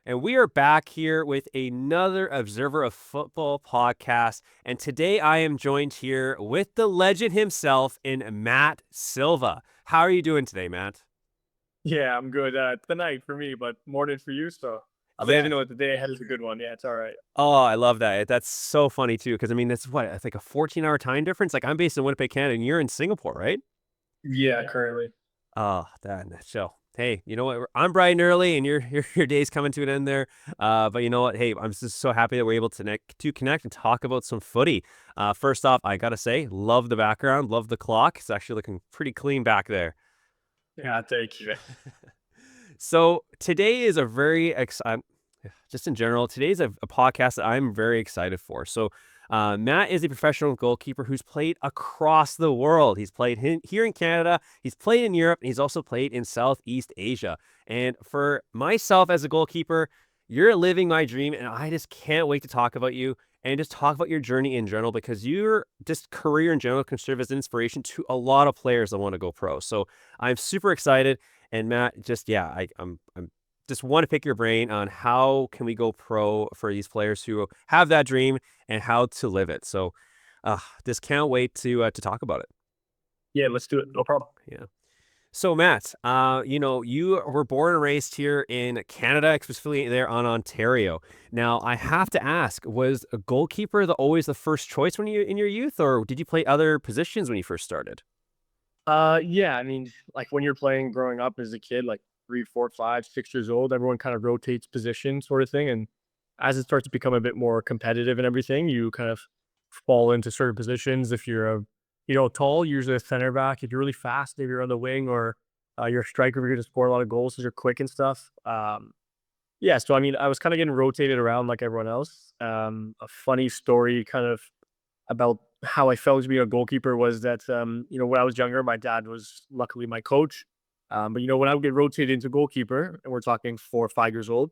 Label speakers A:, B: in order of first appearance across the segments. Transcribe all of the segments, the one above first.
A: and we are back here with another Observer of Football podcast. And today I am joined here with the legend himself in Matt Silva. How are you doing today, Matt?
B: Yeah, I'm good. It's the night for me, but morning for you. So I'm glad
A: Yeah.
B: to know that the day ahead is a good one. Yeah, it's all right.
A: Oh, I love that. That's so funny too, because I mean, that's what, it's like a 14-hour time difference. Like I'm based in Winnipeg, Canada, and you're in Singapore, right?
B: Yeah, currently.
A: Oh, that show. Hey, you know what? I'm bright and early, and your day's coming to an end there. But you know what? Hey, I'm just so happy that we're able to connect and talk about some footy. First off, I gotta say, love the background, love the clock. It's actually looking pretty clean back there.
B: Yeah, thank you.
A: So today is a very exciting, just in general, today's a podcast that I'm very excited for. So Matt is a professional goalkeeper who's played across the world. He's played here in Canada, he's played in Europe, and he's also played in Southeast Asia. And for myself as a goalkeeper, you're living my dream, and I just can't wait to talk about you and just talk about your journey in general because your just career in general can serve as an inspiration to a lot of players that want to go pro. So I'm super excited. And Matt, just yeah, I'm just want to pick your brain on how can we go pro for these players who have that dream and how to live it. So, just can't wait to talk about it.
B: Yeah, let's do it. No problem.
A: Yeah. So Matt, you were born and raised here in Canada, specifically there on Ontario. Now, I have to ask, was a goalkeeper always the first choice when you in your youth, or did you play other positions when you first started?
B: Yeah, I mean, like when you're playing growing up as a kid, like 3, 4, 5, 6 years old, everyone kind of rotates position sort of thing. And as it starts to become a bit more competitive and everything, you kind of fall into certain positions. If you're tall, usually a center back. If you're really fast, maybe you're on the wing or you're a striker, you're going to score a lot of goals because you're quick and stuff. Yeah, so I mean, I was kind of getting rotated around like everyone else. A funny story kind of about how I felt to be a goalkeeper was that, when I was younger, my dad was luckily my coach. But when I would get rotated into goalkeeper, and we're talking 4 or 5 years old,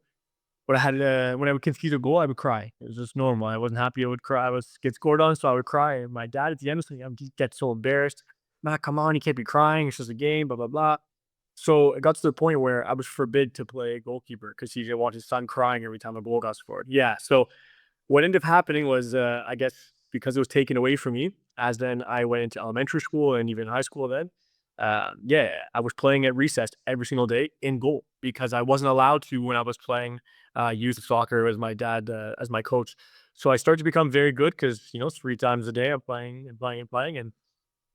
B: when I would concede a goal, I would cry. It was just normal. I wasn't happy. I would cry. I was get scored on, so I would cry. And my dad at the end was like, "I'm just get so embarrassed. Matt, come on, you can't be crying. It's just a game. Blah blah blah." So it got to the point where I was forbid to play goalkeeper because he didn't want his son crying every time a goal got scored. Yeah. So what ended up happening was, I guess because it was taken away from me, as then I went into elementary school and even high school then, yeah, I was playing at recess every single day in goal because I wasn't allowed to when I was playing youth soccer as my dad as my coach. So I started to become very good because 3 times a day I'm playing and playing and playing. And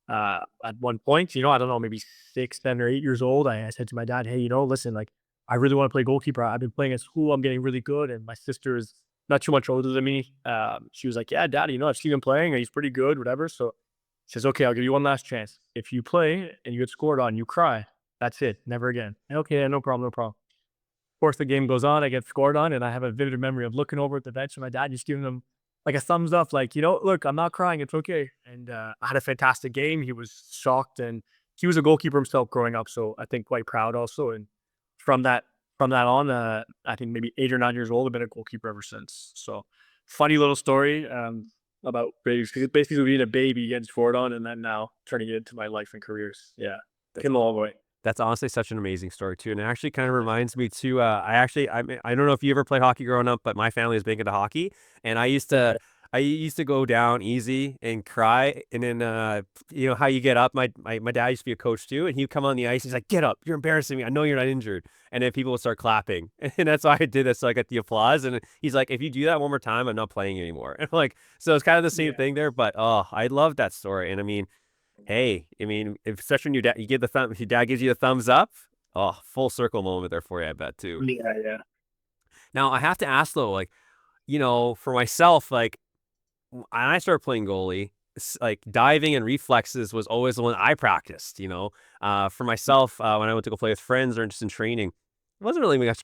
B: at one point, I don't know, maybe 6, 10 or 8 years old, I said to my dad, "Hey, listen, like I really want to play goalkeeper. I've been playing at school. I'm getting really good, and my sister is not too much older than me." She was like, "Yeah, Dad, I've seen him playing, and he's pretty good, whatever." So he says, "Okay, I'll give you one last chance. If you play and you get scored on, you cry. That's it, never again." Okay, no problem, no problem. Of course, the game goes on. I get scored on, and I have a vivid memory of looking over at the bench and my dad just giving him like a thumbs up, like, "Look, I'm not crying. It's okay." And I had a fantastic game. He was shocked, and he was a goalkeeper himself growing up, so I think quite proud also. And from that from that on, I think maybe 8 or 9 years old, I've been a goalkeeper ever since. So funny little story about basically being a baby, getting scored on, and then now turning it into my life and careers. Yeah,
A: That's
B: came a long way.
A: That's honestly such an amazing story too, and it actually kind of reminds me too. I don't know if you ever played hockey growing up, but my family was big into hockey, and
B: Okay.
A: I used to go down easy and cry, and then you know how you get up. My dad used to be a coach too, and he'd come on the ice. He's like, "Get up! You're embarrassing me. I know you're not injured." And then people would start clapping, and that's why I did this. So I got the applause, and he's like, "If you do that one more time, I'm not playing anymore." And like, so it's kind of the same
B: Yeah.
A: thing there. But oh, I love that story, and I mean, hey, I mean, if especially when you give the thumb, if your dad gives you the thumbs up, oh, full circle moment there for you, I bet too.
B: Yeah, yeah.
A: Now I have to ask though, like, for myself, like when I started playing goalie, like diving and reflexes was always the one I practiced. For myself, when I went to go play with friends or just in training, it wasn't really much,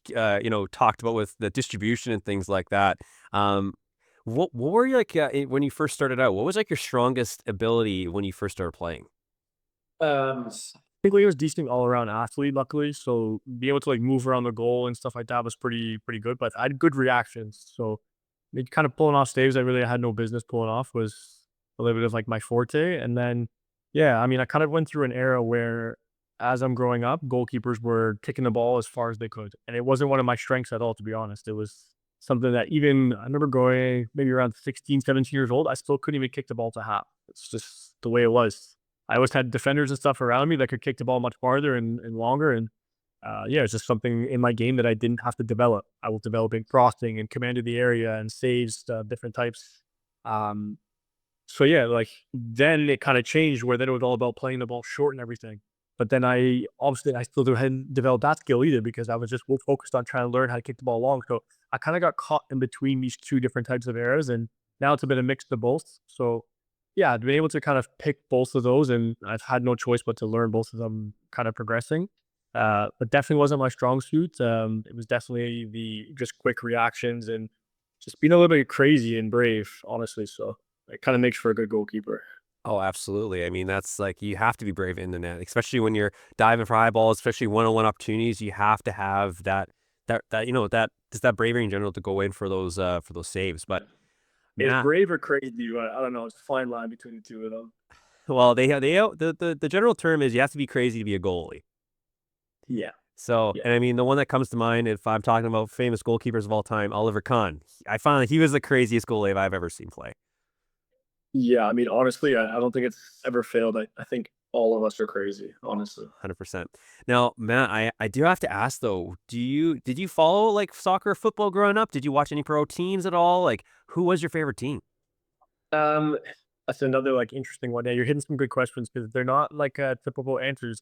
A: talked about with the distribution and things like that. Um, what were you like when you first started out? What was like your strongest ability when you first started playing?
B: I think he was decent all around athlete, luckily. So being able to like move around the goal and stuff like that was pretty good. But I had good reactions. So kind of pulling off staves I really had no business pulling off was a little bit of like my forte. And then yeah, I mean I kind of went through an era where as I'm growing up, goalkeepers were kicking the ball as far as they could, and it wasn't one of my strengths at all, to be honest. It was something that even I remember going maybe around 16, 17 years old, I still couldn't even kick the ball to half. It's just the way it was. I always had defenders and stuff around me that could kick the ball much farther and longer, and yeah, it's just something in my game that I didn't have to develop. I was developing crossing and command of the area and saves, different types. Um, so yeah, like then it kind of changed where then it was all about playing the ball short and everything. But then I obviously I still hadn't developed that skill either because I was just focused on trying to learn how to kick the ball long. So I kind of got caught in between these two different types of eras, and now it's a bit of mix of both. So yeah, I've been able to kind of pick both of those, and I've had no choice but to learn both of them, kind of progressing. But definitely wasn't my strong suit. It was definitely the just quick reactions and just being a little bit crazy and brave, honestly. So it kind of makes for a good goalkeeper.
A: Oh, absolutely. I mean, that's like you have to be brave in the net, especially when you're diving for high balls, especially one-on-one opportunities. You have to have that that just that bravery in general to go in for those saves. But
B: Is
A: Matt,
B: brave or crazy? I don't know. It's a fine line between the two of them.
A: well, the general term is you have to be crazy to be a goalie.
B: Yeah,
A: So,
B: yeah,
A: and I mean, the one that comes to mind, if I'm talking about famous goalkeepers of all time, Oliver Kahn. I found that he was the craziest goalie I've ever seen play.
B: yeah. I mean, honestly, I don't think it's ever failed. I think all of us are crazy, honestly.
A: 100%. Now, Matt, I do have to ask though, did you follow like soccer or football growing up? Did you watch any pro teams at all? Like, who was your favorite team?
B: Um, that's another like interesting one. Yeah, you're hitting some good questions because they're not like typical answers.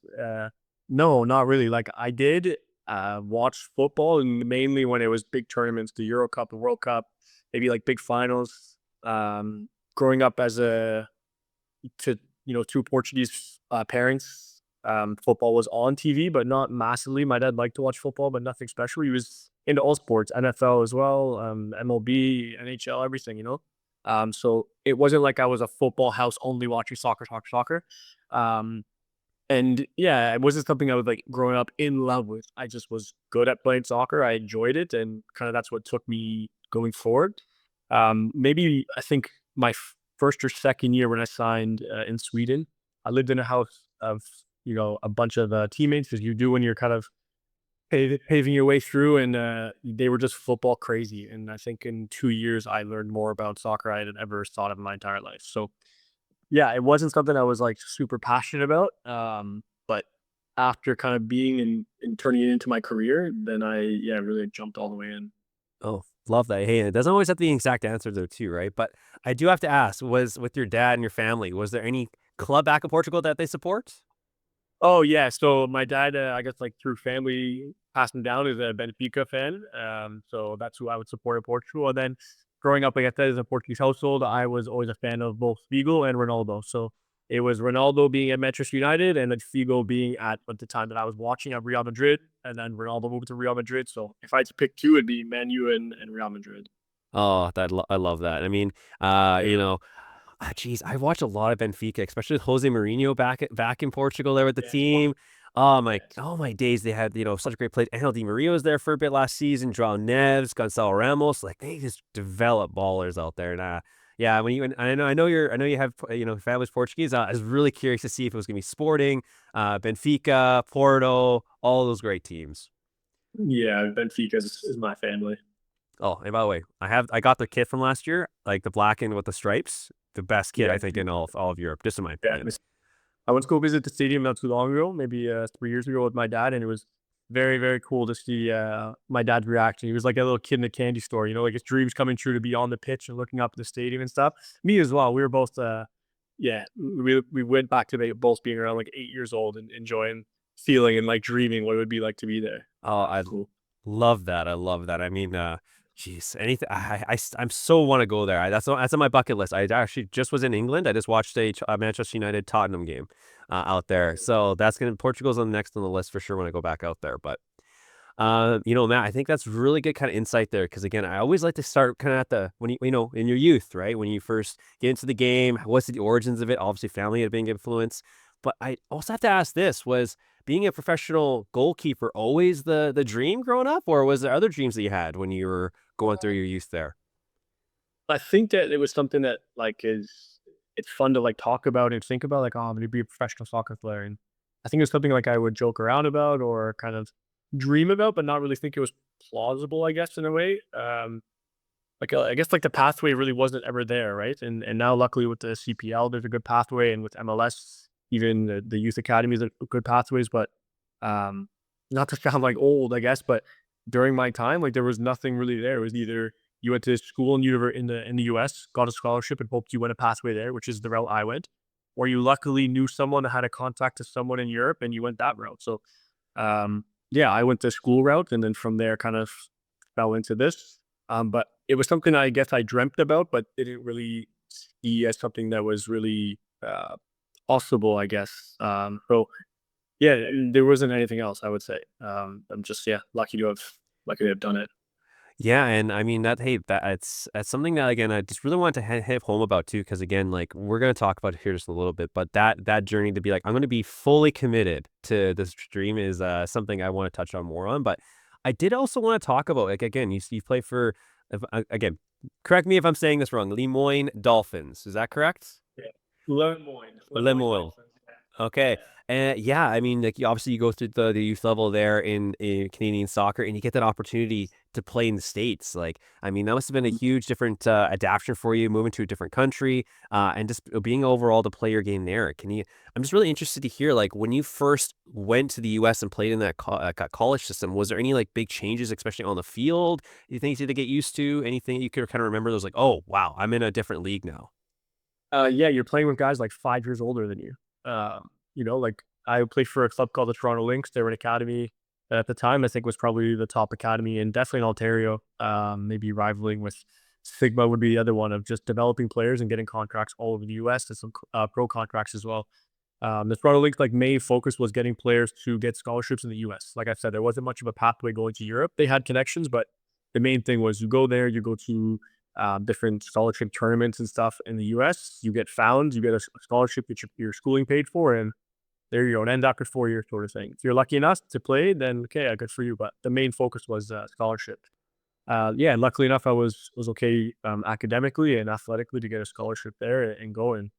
B: No, not really. Like I did watch football and mainly when it was big tournaments, the Euro Cup, the World Cup, maybe like big finals. Growing up as a to two Portuguese parents, football was on TV, but not massively. My dad liked to watch football, but nothing special. He was into all sports, NFL as well, MLB, NHL, everything. So it wasn't like I was a football house only watching soccer, soccer, soccer. Um, and yeah, it wasn't something I was like growing up in love with. I just was good at playing soccer. I enjoyed it, and kind of that's what took me going forward. Maybe I think my first or second year when I signed in Sweden, I lived in a house of a bunch of teammates, as you do when you're kind of paving your way through, and they were just football crazy. And I think in 2 years, I learned more about soccer I had ever thought of in my entire life. So yeah, it wasn't something I was like super passionate about. But after kind of being and turning it into my career, then I yeah really jumped all the way in.
A: Oh, love that. Hey, it doesn't always have to be the exact answer though, too, right? But I do have to ask, was with your dad and your family, was there any club back in Portugal that they support?
B: Oh yeah, so my dad, I guess like through family passed him down as a Benfica fan. So that's who I would support in Portugal. And then growing up, like I said, as a Portuguese household, I was always a fan of both Figo and Ronaldo. So it was Ronaldo being at Manchester United and then Figo being at the time that I was watching at Real Madrid, and then Ronaldo moved to Real Madrid. So if I had to pick two, it'd be Man U and Real Madrid.
A: Oh, I love that. I mean,
B: Yeah,
A: geez, I watched a lot of Benfica, especially with Jose Mourinho back in Portugal there with the
B: yeah, it's one.
A: team.
B: Yes.
A: Oh my days, they had such great plays. Angel Di Maria was there for a bit last season. João Neves, Gonçalo Ramos, like they just develop ballers out there. And yeah, when you and I know you have family's Portuguese. I was really curious to see if it was gonna be Sporting, Benfica, Porto, all those great teams.
B: Yeah, Benfica is my family.
A: Oh, and by the way, I got the kit from last year, like the black and with the stripes. The best kit
B: Yeah,
A: I think in all of Europe, just in my
B: yeah.
A: opinion.
B: I went to go visit the stadium not too long ago, maybe 3 years ago with my dad, and it was very, very cool to see my dad's reaction. He was like a little kid in a candy store, like his dreams coming true to be on the pitch and looking up at the stadium and stuff. Me as well. We were both, yeah, we went back to both being around like 8 years old and enjoying, feeling, and like dreaming what it would be like to be there.
A: Oh,
B: It
A: I
B: was cool.
A: love that. I love that. I mean, geez, anything. I'm so want to go there. That's on my bucket list. I actually just was in England. I just watched a Manchester United Tottenham game out there. So Portugal's on the next on the list for sure when I go back out there. But Matt, I think that's really good kind of insight there because again, I always like to start kind of at the when in your youth, right? When you first get into the game, what's the origins of it? Obviously, family had a big influence, but I also have to ask this: was being a professional goalkeeper always the dream growing up, or was there other dreams that you had when you were going through your youth there?
B: I think that it was something that like it's fun to like talk about and think about like, oh, I'm gonna be a professional soccer player. I think it was something like I would joke around about or kind of dream about, but not really think it was plausible, I guess, in a way. I guess like the pathway really wasn't ever there, right? And now luckily with the CPL, there's a good pathway, and with MLS, even the youth academies are good pathways. But um, not to sound like old, I guess, but during my time, like there was nothing really there. It was either you went to school in the US, got a scholarship, and hoped you went a pathway there, which is the route I went, or you luckily knew someone that had a contact to someone in Europe, and you went that route. So yeah, I went the school route, and then from there, kind of fell into this. But it was something I guess I dreamt about, but didn't really see as something that was really possible, I guess. So yeah, there wasn't anything else I would say. I'm just lucky to have done it.
A: Yeah, and I mean that. Hey, that's something that again I just really wanted to hit home about too, because again, like we're gonna talk about it here just a little bit, but that journey to be like I'm gonna be fully committed to this dream is something I want to touch on more on. But I did also want to talk about like again, you play for again. Correct me if I'm saying this wrong. Lemoyne Dolphins, is that correct?
B: Yeah. Lemoyne
A: Lemoyne.
B: Dolphins.
A: Okay.
B: Yeah.
A: And yeah, I mean, like obviously you go through the youth level there in Canadian soccer and you get that opportunity to play in the States. Like, I mean, that must have been a
B: Mhm.
A: huge different adaptation for you, moving to a different country, and just being overall to play your game there. I'm just really interested to hear, like, when you first went to the US and played in that college system, was there any like big changes, especially on the field? You think you had to get used to? Anything you could kind of remember that was like, oh, wow, I'm in a different league now?
B: Yeah, you're playing with guys like 5 years older than you. Like I played for a club called the Toronto Lynx. They were an academy that at the time I think was probably the top academy and definitely in Ontario. Maybe rivaling with Sigma would be the other one of just developing players and getting contracts all over the US and some pro contracts as well. The Toronto Lynx like main focus was getting players to get scholarships in the US. Like I said, there wasn't much of a pathway going to Europe. They had connections, but the main thing was you go there, you go to different scholarship tournaments and stuff in the US. You get found, you get a scholarship, get your schooling paid for, and there you go, and end after 4 years sort of thing. If you're lucky enough to play, then okay, good for you. But the main focus was scholarship. Yeah, and luckily enough, I was okay academically and athletically to get a scholarship there and go. And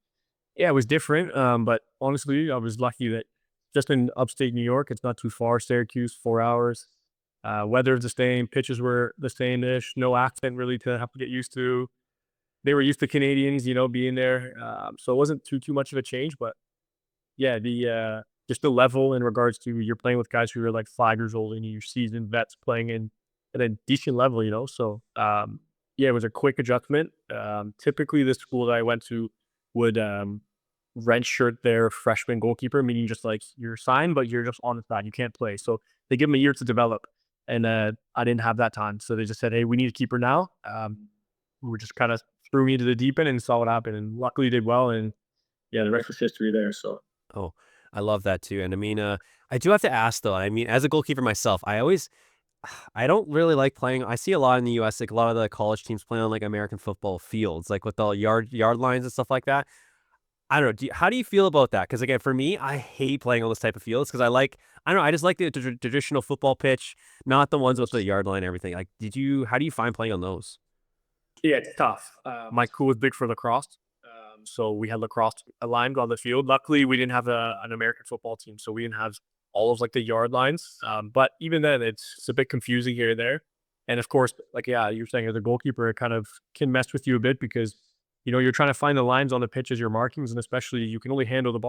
B: yeah, it was different. But honestly, I was lucky that just in upstate New York, it's not too far. Syracuse, 4 hours. Weather's the same, pitches were the same-ish, no accent really to have to get used to. They were used to Canadians, being there, so it wasn't too much of a change, but yeah, the just the level in regards to you're playing with guys who are like 5 years old and you're seasoned vets playing in at a decent level, so, yeah, it was a quick adjustment. Typically, the school that I went to would, redshirt their freshman goalkeeper, meaning just like you're signed, but you're just on the side, you can't play, so they give him a year to develop, and, I didn't have that time, so they just said, "Hey, we need a keeper now." We just kinda threw me to the deep end and saw what happened, and luckily did well, and yeah, the rest was history there, so
A: Oh, I love that too. And I mean, I do have to ask though. I mean, as a goalkeeper myself, I don't really like playing. I see a lot in the U.S. Like a lot of the college teams play on like American football fields, like with the yard lines and stuff like that. I don't know. How do you feel about that? Because again, for me, I hate playing on those type of fields because I don't know. I just like the traditional football pitch, not the ones with the yard line and everything. Like, how do you find playing on those?
B: yeah, it's tough. My school was big for lacrosse, so we had lacrosse aligned on the field. Luckily, we didn't have an American football team, so we didn't have all of like the yard lines. But even then, it's a bit confusing here and there. And of course, like yeah, you're saying as a goalkeeper, it kind of can mess with you a bit because you're trying to find the lines on the pitch as your markings, and especially you can only handle the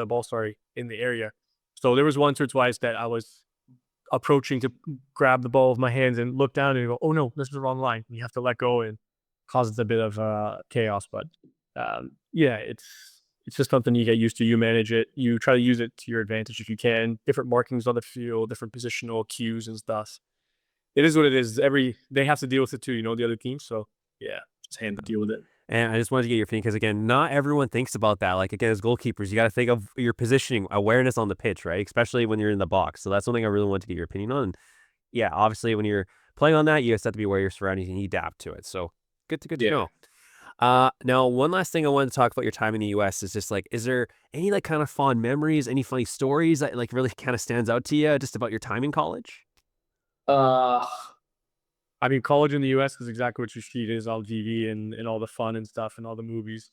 B: ball, sorry, in the area. So there was once or twice that I was approaching to grab the ball with my hands and look down and go, "Oh no, this is the wrong line." And you have to let go and causes a bit of chaos. But yeah, it's just something you get used to. You manage it. You try to use it to your advantage if you can. Different markings on the field, different positional cues and stuff. It is what it is. They have to deal with it too. The other team. So yeah, just hand to deal with it.
A: And I just wanted to get your opinion because again, not everyone thinks about that. Like again, as goalkeepers, you got to think of your positioning awareness on the pitch, right? Especially when you're in the box. So that's something I really want to get your opinion on. And yeah, obviously, when you're playing on that, you just have to be aware of your surroundings and you adapt to it. So good to
B: Yeah.
A: know. Now one last thing I wanted to talk about your time in the US is just like, is there any like kind of fond memories, any funny stories that like really kind of stands out to you just about your time in college?
B: Uh, I mean, college in the US is exactly what you see. It is all TV and all the fun and stuff and all the movies.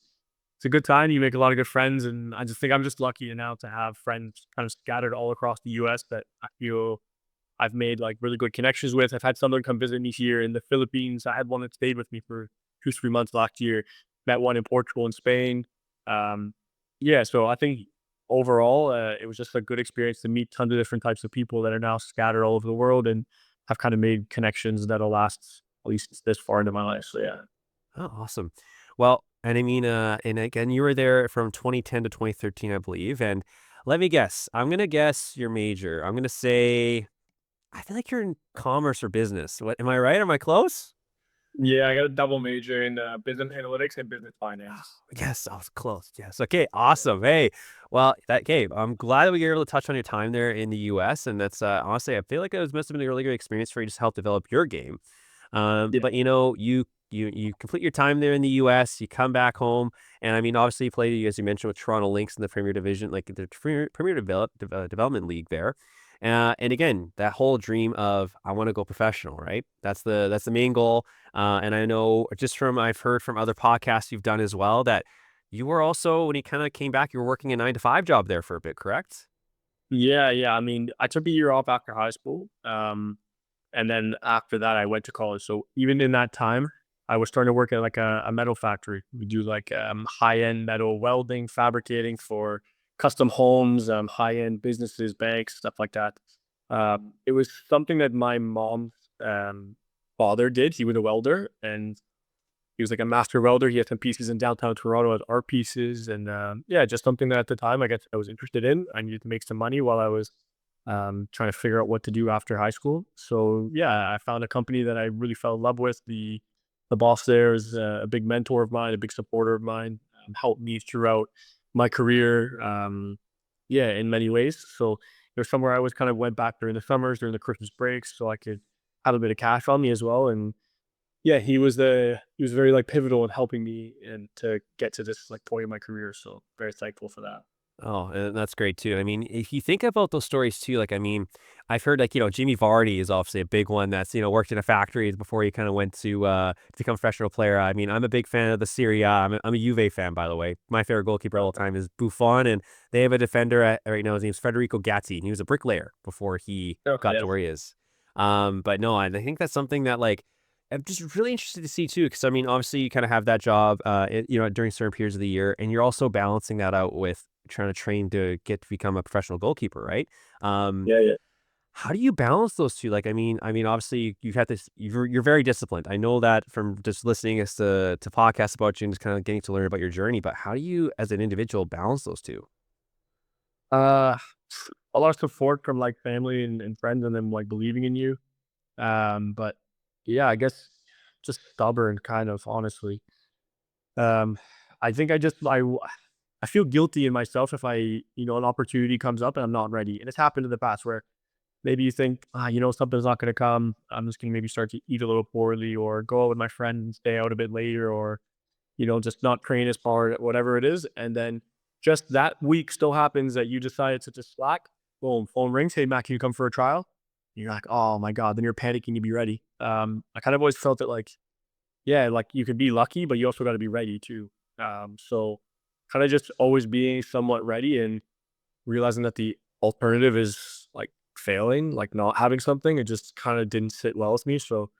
B: it's a good time. You make a lot of good friends, and I just think I'm just lucky now to have friends kind of scattered all across the U.S. that I feel I've made like really good connections with. I've had some of them come visit me here in the Philippines. I had one that stayed with me for 2, 3 months last year. Met one in Portugal and Spain. Um, yeah, so I think overall, it was just a good experience to meet tons of different types of people that are now scattered all over the world and have kind of made connections that'll last at least this far into my life. So yeah.
A: Oh, awesome. Well, and I mean, and again, you were there from 2010 to 2013, I believe. And let me guess. I'm gonna guess your major. I'm gonna say I feel like you're in commerce or business. What am I right? Am I close?
B: Yeah, I got a double major in business analytics and business finance.
A: Yes, I was close. Yes. Okay. Awesome. Hey, well, that okay. I'm glad that we were able to touch on your time there in the U.S. And that's honestly, I feel like it was must have been a really good experience for you to help develop your game.
B: Yeah,
A: But you complete your time there in the U.S. You come back home, and I mean, obviously, you played as you mentioned with Toronto Lynx in the Premier Division, like the Development League there. And again, that whole dream of I want to go professional, right? That's the main goal. And I know just from I've heard from other podcasts you've done as well that you were also when you kind of came back, you were working a 9 to 5 job there for a bit, correct?
B: yeah. I mean, I took a year off after high school. And then after that, I went to college. So even in that time, I was starting to work at like a metal factory. We do like high end metal welding, fabricating for custom homes, high end businesses, banks, stuff like that. It was something that my mom's father did. He was a welder, and he was like a master welder. He had some pieces in downtown Toronto as art pieces, and yeah, just something that at the time I guess I was interested in. I needed to make some money while I was trying to figure out what to do after high school. So yeah, I found a company that I really fell in love with. The boss there is a big mentor of mine, a big supporter of mine, helped me throughout my career. Yeah, in many ways. So there's somewhere I was kind of went back during the summers, during the Christmas breaks, so I could have a bit of cash on me as well. And yeah, he was very like pivotal in helping me and to get to this like point in my career. So very thankful for that.
A: Oh, and that's great too. I mean, if you think about those stories too, like I mean, I've heard like, Jimmy Vardy is obviously a big one that's, worked in a factory before he kind of went to become a professional player. I mean, I'm a big fan of the Serie A. I'm a Juve fan, by the way. My favorite goalkeeper of all
B: Okay.
A: time is Buffon, and they have a defender right now. His name's Federico Gatti, and he was a bricklayer before he
B: Okay.
A: got
B: Yeah.
A: to where he is. But no, I think that's something that like I'm just really interested to see too, because I mean, obviously, you kind of have that job, during certain periods of the year, and you're also balancing that out with trying to train to get to become a professional goalkeeper, right? Um,
B: Yeah. Yeah.
A: how do you balance those two? Like, I mean, obviously, you've had this. You're very disciplined. I know that from just listening as to podcasts about you and just kind of getting to learn about your journey. But how do you, as an individual, balance those two?
B: Uh, a lot of support from like family and friends and them like believing in you. But yeah, I guess just stubborn kind of honestly. Um, I think I feel guilty in myself if an opportunity comes up and I'm not ready. And it's happened in the past where maybe you think, something's not going to come. I'm just going to maybe start to eat a little poorly or go out with my friends and stay out a bit later or just not train as hard, whatever it is. And then just that week still happens that you decided to just slack. Boom, phone rings. Hey, Matt, can you come for a trial? And you're like, oh my God. Then you're panicking to be ready. I kind of always felt that like, yeah, like you could be lucky, but you also got to be ready too. So kind of just always being somewhat ready and realizing that the alternative is like failing, like not having something. It just kind of didn't sit well with me. So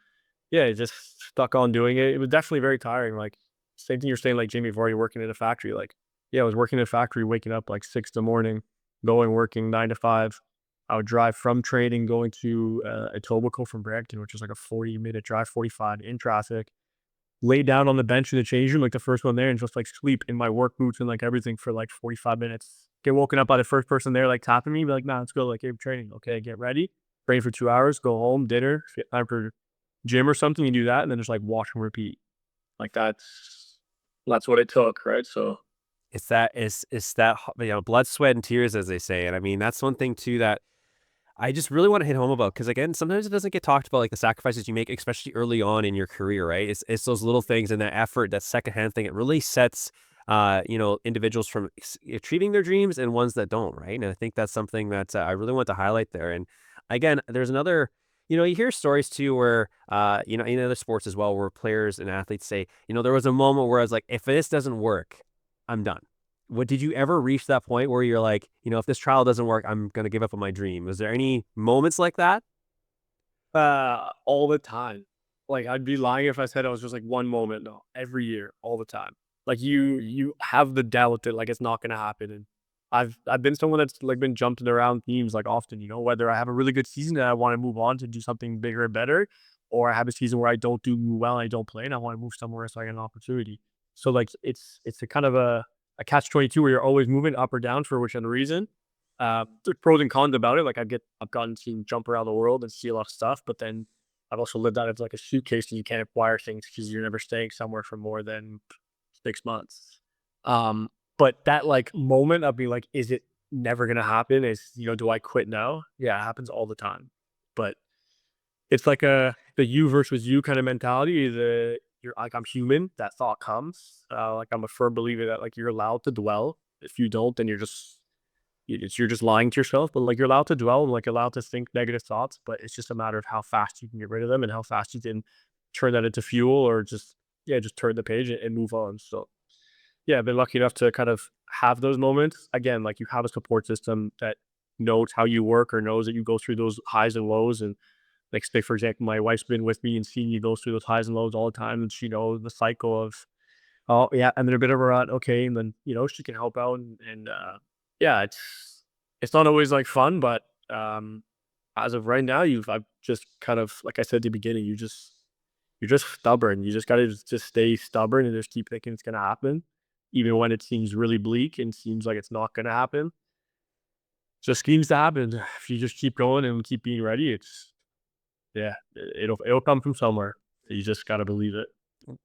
B: yeah, just stuck on doing it. It was definitely very tiring. Like same thing you're saying, like Jamie, you've already working in a factory. Like, yeah, I was working in a factory, waking up like 6 in the morning, going working 9 to 5. I would drive from training, going to Etobicoke from Brampton, which is like a 40-minute drive, 45 in traffic. Lay down on the bench in the change room, like the first one there, and just like sleep in my work boots and like everything for like 45 minutes. Get woken up by the first person there, like tapping me, be like, nah, let's go. Like, hey, training. Okay, get ready. Train for 2 hours, go home, dinner, time for gym or something, you do that, and then just like watch and repeat. Like that's what it took, right? So
A: It's that blood, sweat, and tears, as they say. And I mean, that's one thing too that I just really want to hit home about because again, sometimes it doesn't get talked about like the sacrifices you make, especially early on in your career, right? It's those little things and that effort, that secondhand thing. It really sets individuals from achieving their dreams and ones that don't, right? And I think that's something that I really want to highlight there. And again, there's another. You hear stories too where, in other sports as well, where players and athletes say, there was a moment where I was like, if this doesn't work, I'm done. What did you ever reach that point where you're like, if this trial doesn't work, I'm gonna give up on my dream? Was there any moments like that?
B: All the time. Like, I'd be lying if I said it was just, like, one moment, no, every year, all the time. Like, you have the doubt that, like, it's not gonna happen, and I've been someone that's, like, been jumping around teams, like, often, whether I have a really good season and I wanna move on to do something bigger and better, or I have a season where I don't do well and I don't play and I wanna move somewhere so I get an opportunity. So, like, it's a kind of a catch-22 where you're always moving up or down for whichever reason. There's pros and cons about it. Like I've gotten to jump around the world and see a lot of stuff, but then I've also lived out of like a suitcase and you can't acquire things because you're never staying somewhere for more than 6 months. Um, but that like moment of being like, is it never gonna happen? Do I quit now? Yeah, it happens all the time. But it's like the you versus you kind of mentality. You're like I'm human. That thought comes. Like I'm a firm believer that like you're allowed to dwell. If you don't, then you're just lying to yourself, but, like, you're allowed to dwell and, like, allowed to think negative thoughts, but it's just a matter of how fast you can get rid of them and how fast you can turn that into fuel or just yeah, just turn the page and move on. So, yeah, I've been lucky enough to kind of have those moments. Again, like, you have a support system that knows how you work or knows that you go through those highs and lows, and, like, say, for example, my wife's been with me and seen me go through those highs and lows all the time, and she knows the cycle of oh, yeah, and then a bit of a rut, okay, and then, she can help out and yeah, it's not always, like, fun, but, as of right now, I've just kind of like I said at the beginning, you're just stubborn, you just gotta just stay stubborn and just keep thinking it's gonna happen, even when it seems really bleak and seems like it's not gonna happen. Just seems to happen. If you just keep going and keep being ready, it's yeah, it'll come from somewhere. You just gotta believe it.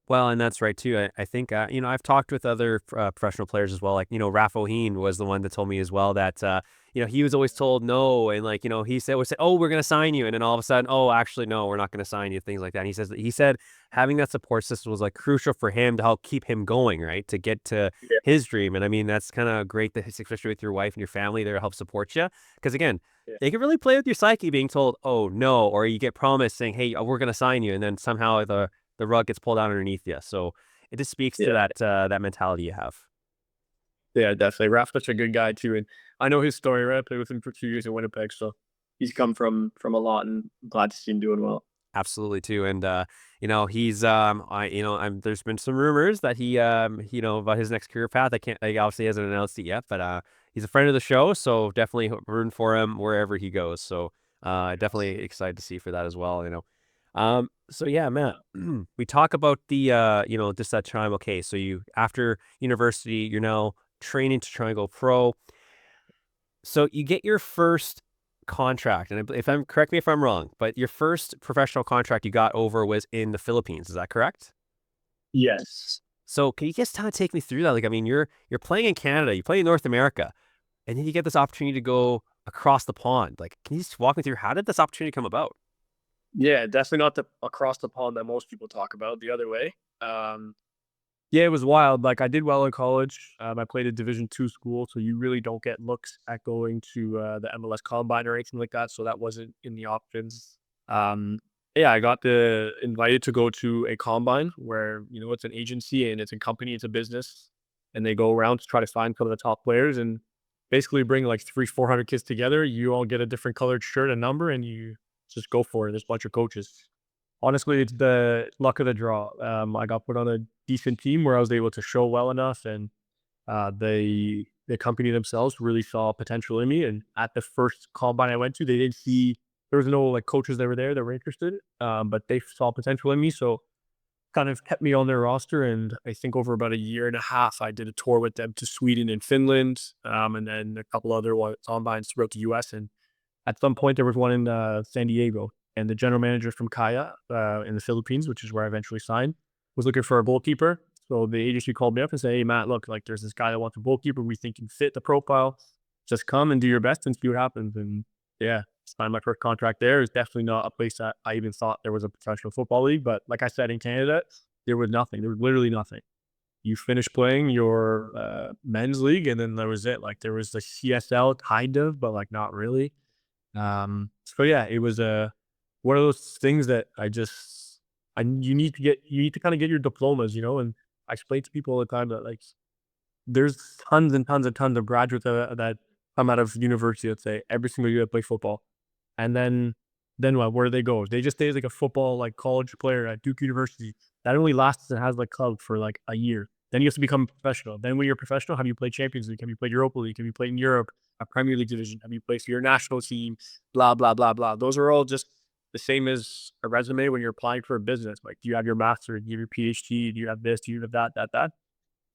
A: Well, and that's right too. I think I've talked with other professional players as well. Like Raf O'Heen was the one that told me as well that he was always told no, and like he said would say, "Oh, we're going to sign you," and then all of a sudden, "Oh, actually, no, we're not going to sign you." Things like that. And he said having that support system was like crucial for him to help keep him going, right, to get to
B: Yeah,
A: his dream. And I mean that's kind of great that especially with your wife and your family there to help support you because again.
B: yeah,
A: They can really play with your psyche being told, "Oh no," or you get promised saying, "Hey, we're going to sign you," and then somehow the rug gets pulled out underneath you. So it just speaks to
B: yeah.
A: that mentality you have.
B: Yeah, definitely. Raph's such a good guy too, and I know his story, right? I played with him for 2 years in Winnipeg, so he's come from a lot, and I'm glad to see him doing well.
A: Absolutely too. And he's there's been some rumors that he about his next career path. I obviously hasn't announced it yet, but he's a friend of the show, so definitely rooting for him wherever he goes. So
B: Yes.
A: definitely excited to see for that as well. So yeah, Matt, we talk about the just that time. Okay, so you after university, you're now training to try and go pro. So you get your first contract, and if I'm correct me if I'm wrong, but your first professional contract you got over was in the Philippines. Is that correct?
B: Yes.
A: So can you just kind of take me through that? Like, I mean, you're playing in Canada, you play in North America, and then you get this opportunity to go across the pond. Like, can you just walk me through how did this opportunity come about?
B: Yeah, definitely not the across the pond that most people talk about, the other way. Um, yeah, it was wild. Like I did well in college. I played a Division 2 school, so you really don't get looks at going to the MLS Combine or anything like that. So that wasn't in the options. Um, yeah, I got invited to go to a combine where it's an agency and it's a company, it's a business, and they go around to try to find some of the top players and basically bring like 400 kids together. You all get a different colored shirt and number, and you just go for it. There's a bunch of coaches. Honestly, it's the luck of the draw. I got put on a decent team where I was able to show well enough, and the company themselves really saw potential in me. And at the first combine I went to, they didn't see there was no like coaches that were there that were interested, but they saw potential in me, so kind of kept me on their roster. And I think over about a year and a half, I did a tour with them to Sweden and Finland, and then a couple other combines throughout the U.S. And at some point, there was one in San Diego, and the general manager from Kaya in the Philippines, which is where I eventually signed, was looking for a goalkeeper. So the agency called me up and said, "Hey, Matt, look, like there's this guy that wants a goalkeeper. We think you fit the profile. Just come and do your best and see what happens." And yeah, signed my first contract there. It's definitely not a place that I even thought there was a professional football league. But like I said, in Canada, there was nothing. There was literally nothing. You finish playing your men's league, and then that was it. Like there was the CSL kind of, but like not really. So yeah, it was one of those things that you need to kind of get your diplomas, and I explain to people all the time that like there's tons and tons and tons of graduates that come out of university, let's say, every single year that play football. And then what? Where do they go? They just stay as like a football like college player at Duke University. That only lasts and has like club for like a year. Then you have to become professional. Then when you're professional, have you played Champions League? Have you played Europa League? Have you played in Europe, a Premier League division? Have you played for your national team? Blah blah blah blah. Those are all just the same as a resume when you're applying for a business. Like, do you have your master? Do you have your PhD? Do you have this? Do you have that?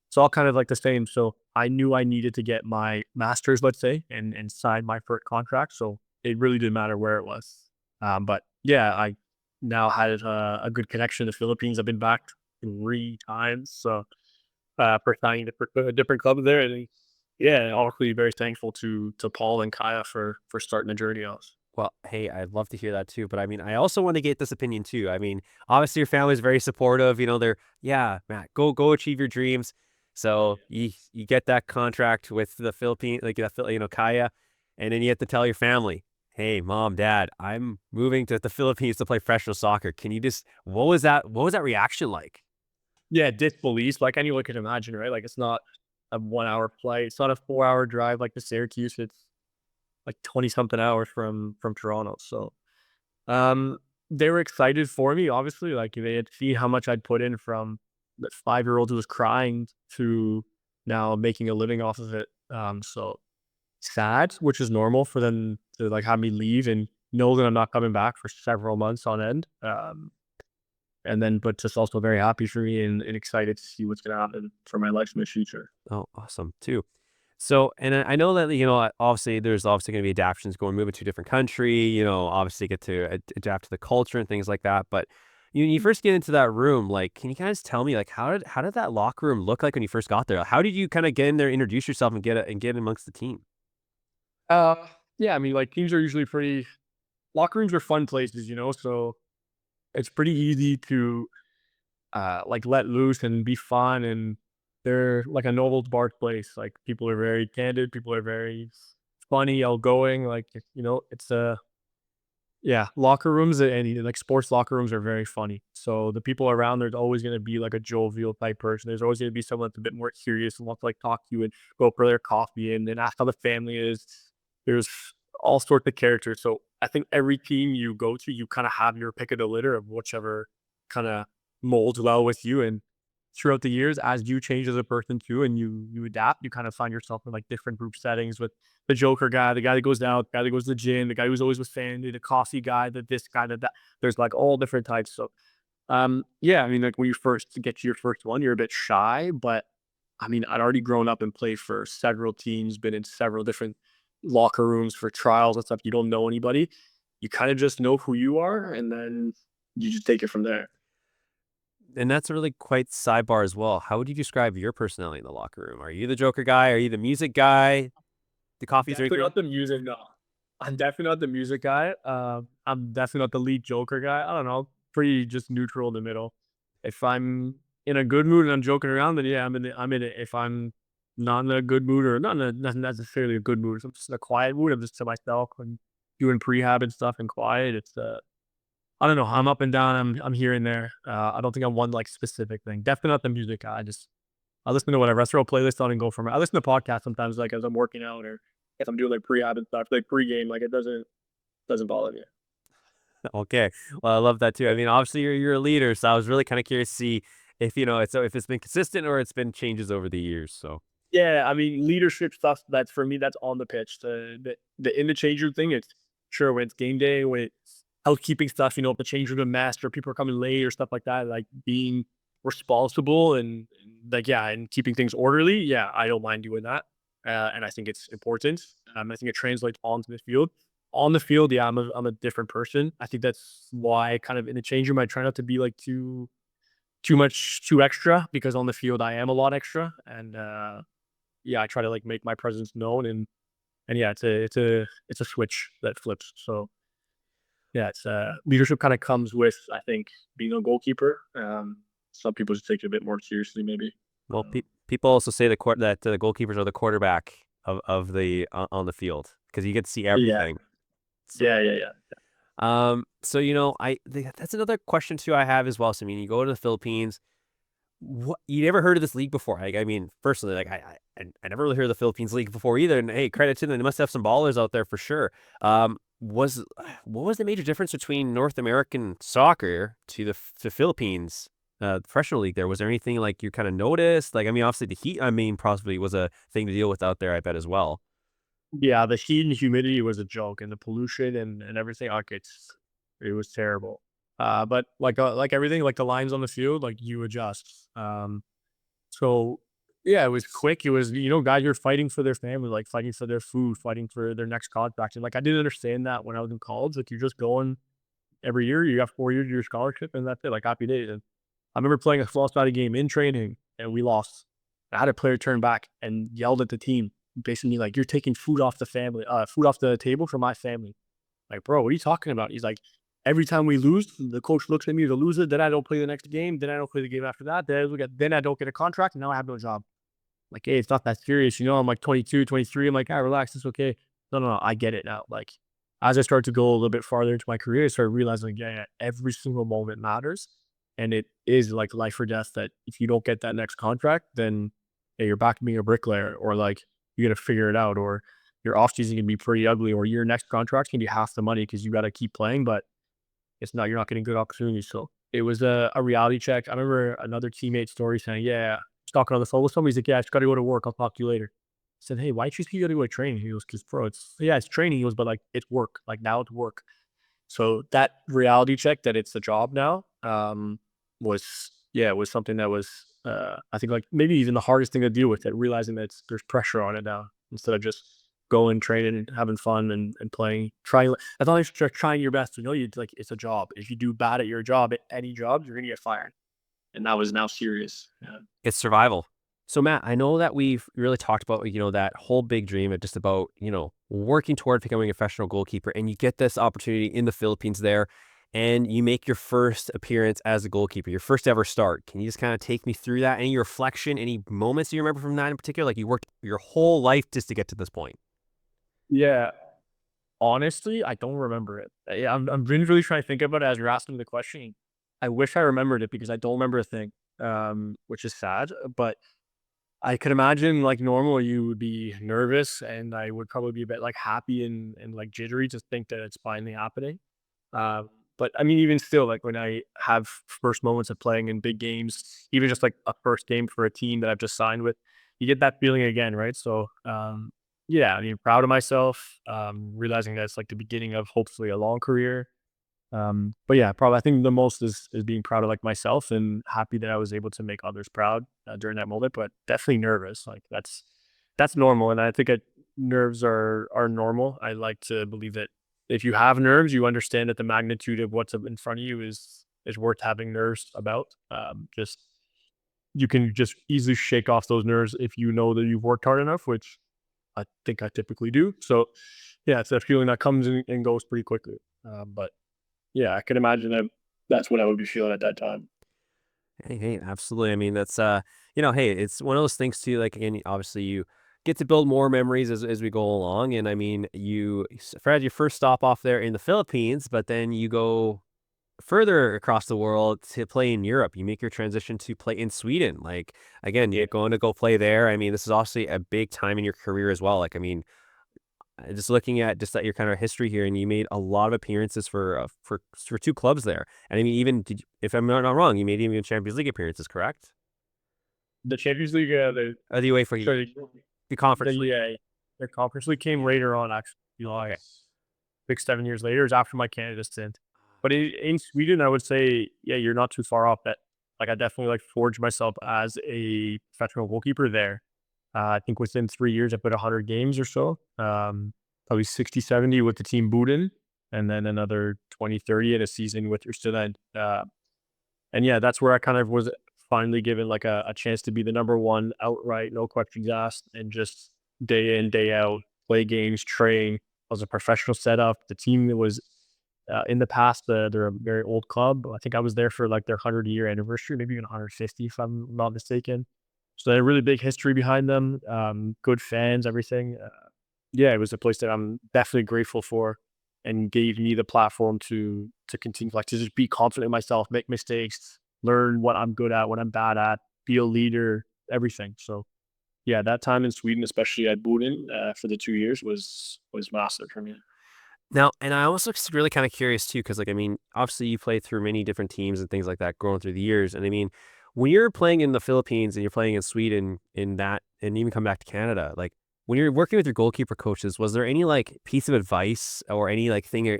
B: It's all kind of like the same. So I knew I needed to get my master's, let's say, and sign my first contract. So it really didn't matter where it was. But yeah, I now had a good connection to the Philippines. I've been back 3 times. So for signing different clubs there. And yeah, honestly, very thankful to Paul and Kaya for starting the journey off.
A: Well, hey, I'd love to hear that too. But I mean, I also want to get this opinion too. I mean, obviously your family's very supportive. They're, yeah, Matt, go achieve your dreams. So you get that contract with the Philippine, like Kaya, and then you have to tell your family, hey, mom, dad, I'm moving to the Philippines to play professional soccer. Can you just what was that? What was that reaction like?
B: Yeah, disbelief, like anyone can imagine, right? Like, it's not a 1 hour flight. It's not a 4 hour drive like to Syracuse. It's like 20 something hours from Toronto. So um they were excited for me, obviously. Like, they had seen how much I'd put in from the 5 year old who was crying to now making a living off of it. So sad, which is normal for them to like have me leave and know that I'm not coming back for several months on end. And then, but just also very happy for me and excited to see what's going to happen for my life in the future.
A: Oh, awesome too. So, and I know that obviously there's obviously going to be adaptations going moving to a different country. Obviously get to adapt to the culture and things like that. But you first get into that room, like, can you kind of tell me like how did that locker room look like when you first got there? How did you kind of get in there, introduce yourself, and get amongst the team?
B: Uh, yeah, I mean, like, teams are usually locker rooms are fun places, so it's pretty easy to like let loose and be fun. And they're like a noble bar place. Like, people are very candid, people are very funny, outgoing. Like, it's a yeah, locker rooms and like sports locker rooms are very funny. So the people around, there's always going to be like a jovial type person. There's always going to be someone that's a bit more serious and wants to like talk to you and go for their coffee and then ask how the family is. There's all sorts of characters. So I think every team you go to, you kind of have your pick of the litter of whichever kind of molds well with you. And throughout the years, as you change as a person too, and you adapt, you kind of find yourself in like different group settings with the Joker guy, the guy that goes out, the guy that goes to the gym, the guy who's always with family, the coffee guy, the this guy, that. There's like all different types. So yeah, I mean, like, when you first get to your first one, you're a bit shy, but I mean, I'd already grown up and played for several teams, been in several different locker rooms for trials and stuff. You don't know anybody. You kind of just know who you are, and then you just take it from there.
A: And that's a really quite sidebar as well. How would you describe your personality in the locker room? Are you the Joker guy? Are you the music guy? The coffee
B: Definitely
A: drinker?
B: not the music, no. I'm definitely not the music guy. I'm definitely not the lead Joker guy. I don't know, pretty just neutral in the middle. If I'm in a good mood and I'm joking around, then yeah, I'm in it. If I'm not in a good mood or not necessarily a good mood, if I'm just in a quiet mood, I'm just to myself and doing prehab and stuff and quiet. It's I don't know. I'm up and down. I'm here and there. I don't think I'm one like specific thing. Definitely not the music guy. I listen to whatever. I throw a playlist on and go from it. I listen to podcasts sometimes, like as I'm working out or if I'm doing like prehab and stuff, like pregame. Like, it doesn't bother me.
A: Okay. Well, I love that too. I mean, obviously you're a leader, so I was really kind of curious to see if if it's been consistent or it's been changes over the years. So
B: Yeah, I mean, leadership stuff. That's for me. That's on the pitch. The in the change room thing. It's sure when it's game day, when it's housekeeping stuff. If the change room a mess or people are coming late or stuff like that. Like, being responsible and like, yeah, and keeping things orderly. Yeah, I don't mind doing that, and I think it's important. I think it translates onto the field. On the field, yeah, I'm a different person. I think that's why kind of in the change room, I try not to be like too much too extra, because on the field I am a lot extra. And yeah, I try to like make my presence known. And yeah, it's a switch that flips. So yeah, it's leadership kind of comes with, I think, being a goalkeeper. Some people just take it a bit more seriously, maybe.
A: well, people also say that the goalkeepers are the quarterback of the on the field because you get to see
B: Yeah,
A: everything. So
B: yeah.
A: so that's another question too I have as well. So I mean, you go to the Philippines. What, you never heard of this league before? I mean, personally, like I never really heard of the Philippines league before either. And hey, credit to them; they must have some ballers out there for sure. Was what was the major difference between North American soccer to the Philippines professional league? There was there anything like you kind of noticed? Like, I mean, obviously the heat, I mean, possibly was a thing to deal with out there. I bet as well.
B: Yeah, the heat and humidity was a joke, and the pollution and everything, like, it was terrible. But like everything, like the lines on the field, like you adjust. So yeah, it was quick. It was, guys are fighting for their family, like fighting for their food, fighting for their next contract. And like I didn't understand that when I was in college. Like you're just going every year, you got 4 years of your scholarship, and that's it. Like happy days. And I remember playing a small spotty game in training, and we lost. I had a player turn back and yelled at the team, basically like, "You're taking food off the table for my family." Like, bro, what are you talking about? He's like, every time we lose, the coach looks at me to lose it. Then I don't play the next game. Then I don't play the game after that. Then I don't get a contract. And now I have no job. Like, hey, it's not that serious. I'm like 22, 23. I'm like, ah, relax. It's okay. No, no, no. I get it now. Like, as I start to go a little bit farther into my career, I started realizing, like, yeah, every single moment matters. And it is like life or death that if you don't get that next contract, then yeah, you're back to being a bricklayer, or like you got to figure it out, or your offseason can be pretty ugly, or your next contract can be half the money because you got to keep playing, but you're not getting good opportunities. So it was a reality check. I remember another teammate story saying, yeah, I was talking on the phone with somebody. He's like, yeah, I just got to go to work. I'll talk to you later. I said, hey, why don't you think you got to go to training? He goes, because, bro, it's training. He goes, but like, it's work. Like now it's work. So that reality check that it's a job now, was something that was, I think, like maybe even the hardest thing to deal with. That realizing that there's pressure on it now instead of just going, training, and having fun and playing. Trying as long as you're trying your best to know you like it's a job. If you do bad at your job, at any job, you're gonna get fired. And that was now serious. Yeah.
A: It's survival. So Matt, I know that we've really talked about, that whole big dream of just about, working toward becoming a professional goalkeeper, and you get this opportunity in the Philippines there, and you make your first appearance as a goalkeeper, your first ever start. Can you just kind of take me through that? Any reflection, any moments you remember from that in particular? Like you worked your whole life just to get to this point.
B: Yeah. Honestly, I don't remember it. Yeah, I'm really trying to think about it as you're asking the question. I wish I remembered it because I don't remember a thing, which is sad. But I could imagine, like normal, you would be nervous, and I would probably be a bit like happy and like jittery to think that it's finally happening. But I mean, even still, like when I have first moments of playing in big games, even just like a first game for a team that I've just signed with, you get that feeling again, right? So, yeah, I mean, proud of myself, realizing that it's like the beginning of hopefully a long career. But yeah, probably I think the most is being proud of like myself and happy that I was able to make others proud during that moment. But definitely nervous, like that's normal, and I think nerves are normal. I like to believe that if you have nerves, you understand that the magnitude of what's in front of you is worth having nerves about. Just you can just easily shake off those nerves if you know that you've worked hard enough, which I think I typically do. So yeah, it's a feeling that comes and goes pretty quickly. But yeah, I can imagine that that's what I would be feeling at that time.
A: Hey, absolutely. I mean, that's hey, it's one of those things too. Like again, obviously you get to build more memories as we go along. And I mean, you had your first stop off there in the Philippines, but then you go further across the world to play in Europe. You make your transition to play in Sweden. Like again,
B: Yeah.
A: you're going to go play there. I mean, this is obviously a big time in your career as well. Like I mean, just looking at just that your kind of history here, and you made a lot of appearances for two clubs there. And I mean, even if I'm not wrong, you made even Champions League appearances, correct?
B: The Champions League,
A: The UEFA,
B: sorry,
A: the Conference League.
B: the Conference League came later on, actually, like
A: Okay.
B: 6, 7 years later. It was after my Canada stint. But in Sweden, I would say, yeah, you're not too far off that. Like, I definitely like forged myself as a professional goalkeeper there. I think within 3 years, I put 100 games or so. Probably 60, 70 with the team Buden, and then another 20, 30 in a season with your student. And yeah, that's where I kind of was finally given like a chance to be the number one outright, no questions asked, and just day in, day out, play games, train. I was a professional setup. The team that was in the past, they're a very old club. I think I was there for like their 100-year anniversary, maybe even 150, if I'm not mistaken. So they had a really big history behind them, good fans, everything. Yeah, it was a place that I'm definitely grateful for, and gave me the platform to continue, like to just be confident in myself, make mistakes, learn what I'm good at, what I'm bad at. be a leader, everything. So yeah, that time in Sweden, especially at Boden, for the 2 years was massive for me.
A: Now, and I also really kind of curious too, because like I mean, obviously you played through many different teams and things like that, growing through the years. And I mean, when you're playing in the Philippines and you're playing in Sweden, in that, and even come back to Canada, like when you're working with your goalkeeper coaches, was there any like piece of advice or any like thing,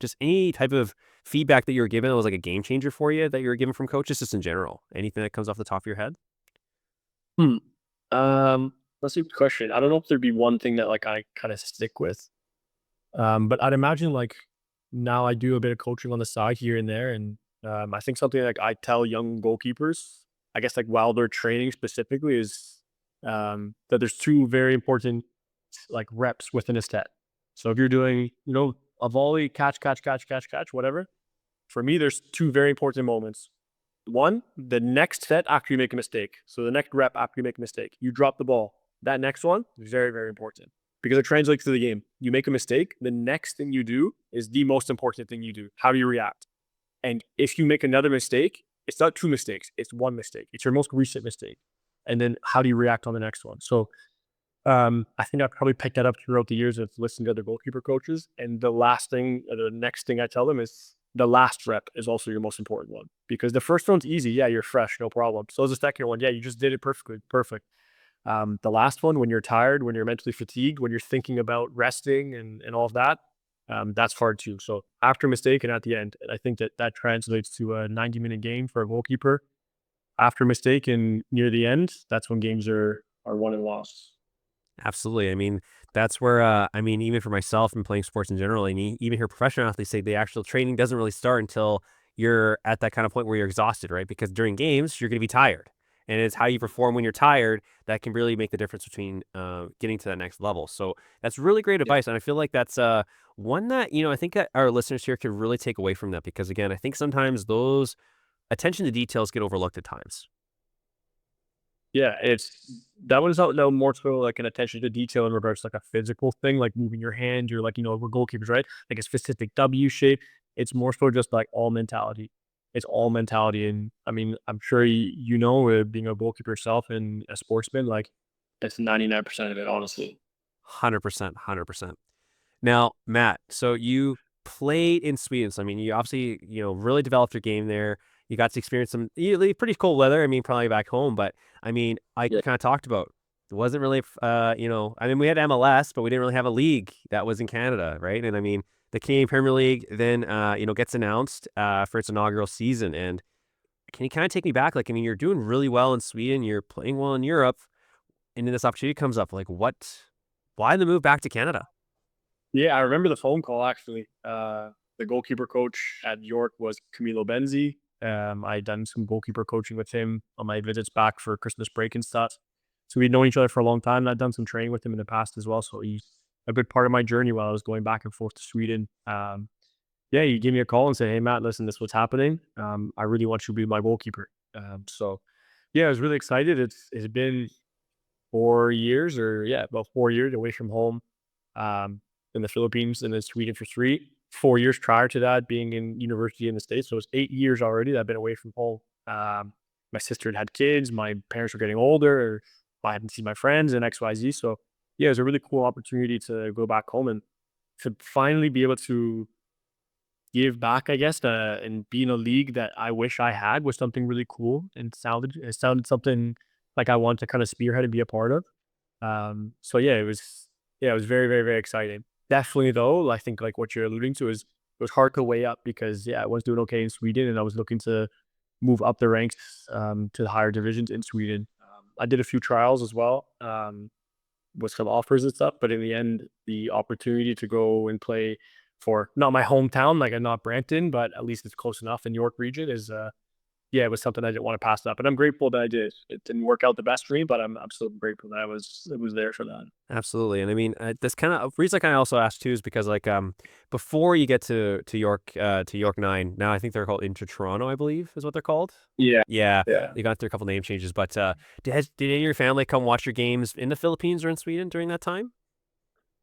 A: just any type of feedback that you were given that was like a game changer for you that you were given from coaches, just in general? Anything that comes off the top of your head?
B: Hmm. That's a good question. I don't know if there'd be one thing that like I kind of stick with. But I'd imagine like now I do a bit of coaching on the side here and there, and I think something like I tell young goalkeepers, I guess like while they're training specifically, is that there's two very important like reps within a set. So if you're doing, a volley, catch, whatever. For me, there's two very important moments. One, the next set after you make a mistake. So the next rep after you make a mistake, you drop the ball. That next one is very, very important because it translates to the game. You make a mistake, the next thing you do is the most important thing you do. How do you react? And if you make another mistake, it's not two mistakes, it's one mistake. It's your most recent mistake. And then how do you react on the next one? So I think I've probably picked that up throughout the years of listening to other goalkeeper coaches. And the last thing, the next thing I tell them is the last rep is also your most important one because the first one's easy. Yeah, you're fresh, no problem. So is the second one. Yeah, you just did it perfectly, perfect. The last one, when you're tired, when you're mentally fatigued, when you're thinking about resting and all of that, that's hard too. So after mistake and at the end, and I think that that translates to a 90-minute game for a goalkeeper. After mistake and near the end, that's when games are won and lost.
A: Absolutely. I mean, that's where, I mean, even for myself and playing sports in general, and even hear professional athletes say the actual training doesn't really start until you're at that kind of point where you're exhausted, right? Because during games, you're going to be tired. And it's how you perform when you're tired that can really make the difference between getting to that next level. So that's really great
B: Yeah.
A: advice. And I feel like that's one that, I think that our listeners here could really take away from that because, again, I think sometimes those attention to details get overlooked at times.
B: Yeah, it's that one's out now more so like an attention to detail in regards to like a physical thing, like moving your hand or like, we're goalkeepers, right? Like a specific W shape. It's more so just like all mentality. It's all mentality. And I mean, I'm sure being a goalkeeper yourself and a sportsman, like that's 99% of it, honestly.
A: 100%, 100%. Now, Matt, so you played in Sweden. So, I mean, you obviously, really developed your game there. You got to experience some pretty cold weather. I mean, probably back home, but I mean, I
B: Yeah.
A: kind of talked about it wasn't really, I mean, we had MLS, but we didn't really have a league that was in Canada, right? And I mean, the Canadian Premier League then, gets announced for its inaugural season. And can you kind of take me back? Like, I mean, you're doing really well in Sweden, you're playing well in Europe, and then this opportunity comes up. Like, why the move back to Canada?
B: Yeah, I remember the phone call actually. The goalkeeper coach at York was Camilo Benzi. I'd done some goalkeeper coaching with him on my visits back for Christmas break and stuff. So we'd known each other for a long time, and I'd done some training with him in the past as well. So he's a good part of my journey while I was going back and forth to Sweden. Yeah, he gave me a call and said, "Hey Matt, listen, this is what's happening. I really want you to be my goalkeeper." So yeah, I was really excited. It's been 4 years, or yeah, about 4 years away from home, in the Philippines and then Sweden for 3. 4 years prior to that being in university in the States. So it's 8 years already that I've been away from home. My sister had kids, my parents were getting older, or I hadn't seen my friends and XYZ. So yeah, it was a really cool opportunity to go back home and to finally be able to give back, I guess, and be in a league that I wish I had was something really cool and it sounded something like I wanted to kind of spearhead and be a part of. So yeah, it was very, very, very exciting. Definitely though, I think like what you're alluding to is it was hard to weigh up because yeah, I was doing okay in Sweden and I was looking to move up the ranks to the higher divisions in Sweden. I did a few trials as well, with some offers and stuff, but in the end, the opportunity to go and play for not my hometown, like I'm not Brampton, but at least it's close enough in York region is yeah, it was something I didn't want to pass up, and I'm grateful that I did. It didn't work out the best for me, but I'm so grateful that I was there for that.
A: Absolutely, and I mean, this kind of reason I kind of also asked too is because like before you get to York Nine, now I think they're called Inter Toronto, I believe is what they're called.
B: Yeah,
A: Yeah,
B: yeah.
A: they got through a couple name changes, but did any of your family come watch your games in the Philippines or in Sweden during that time?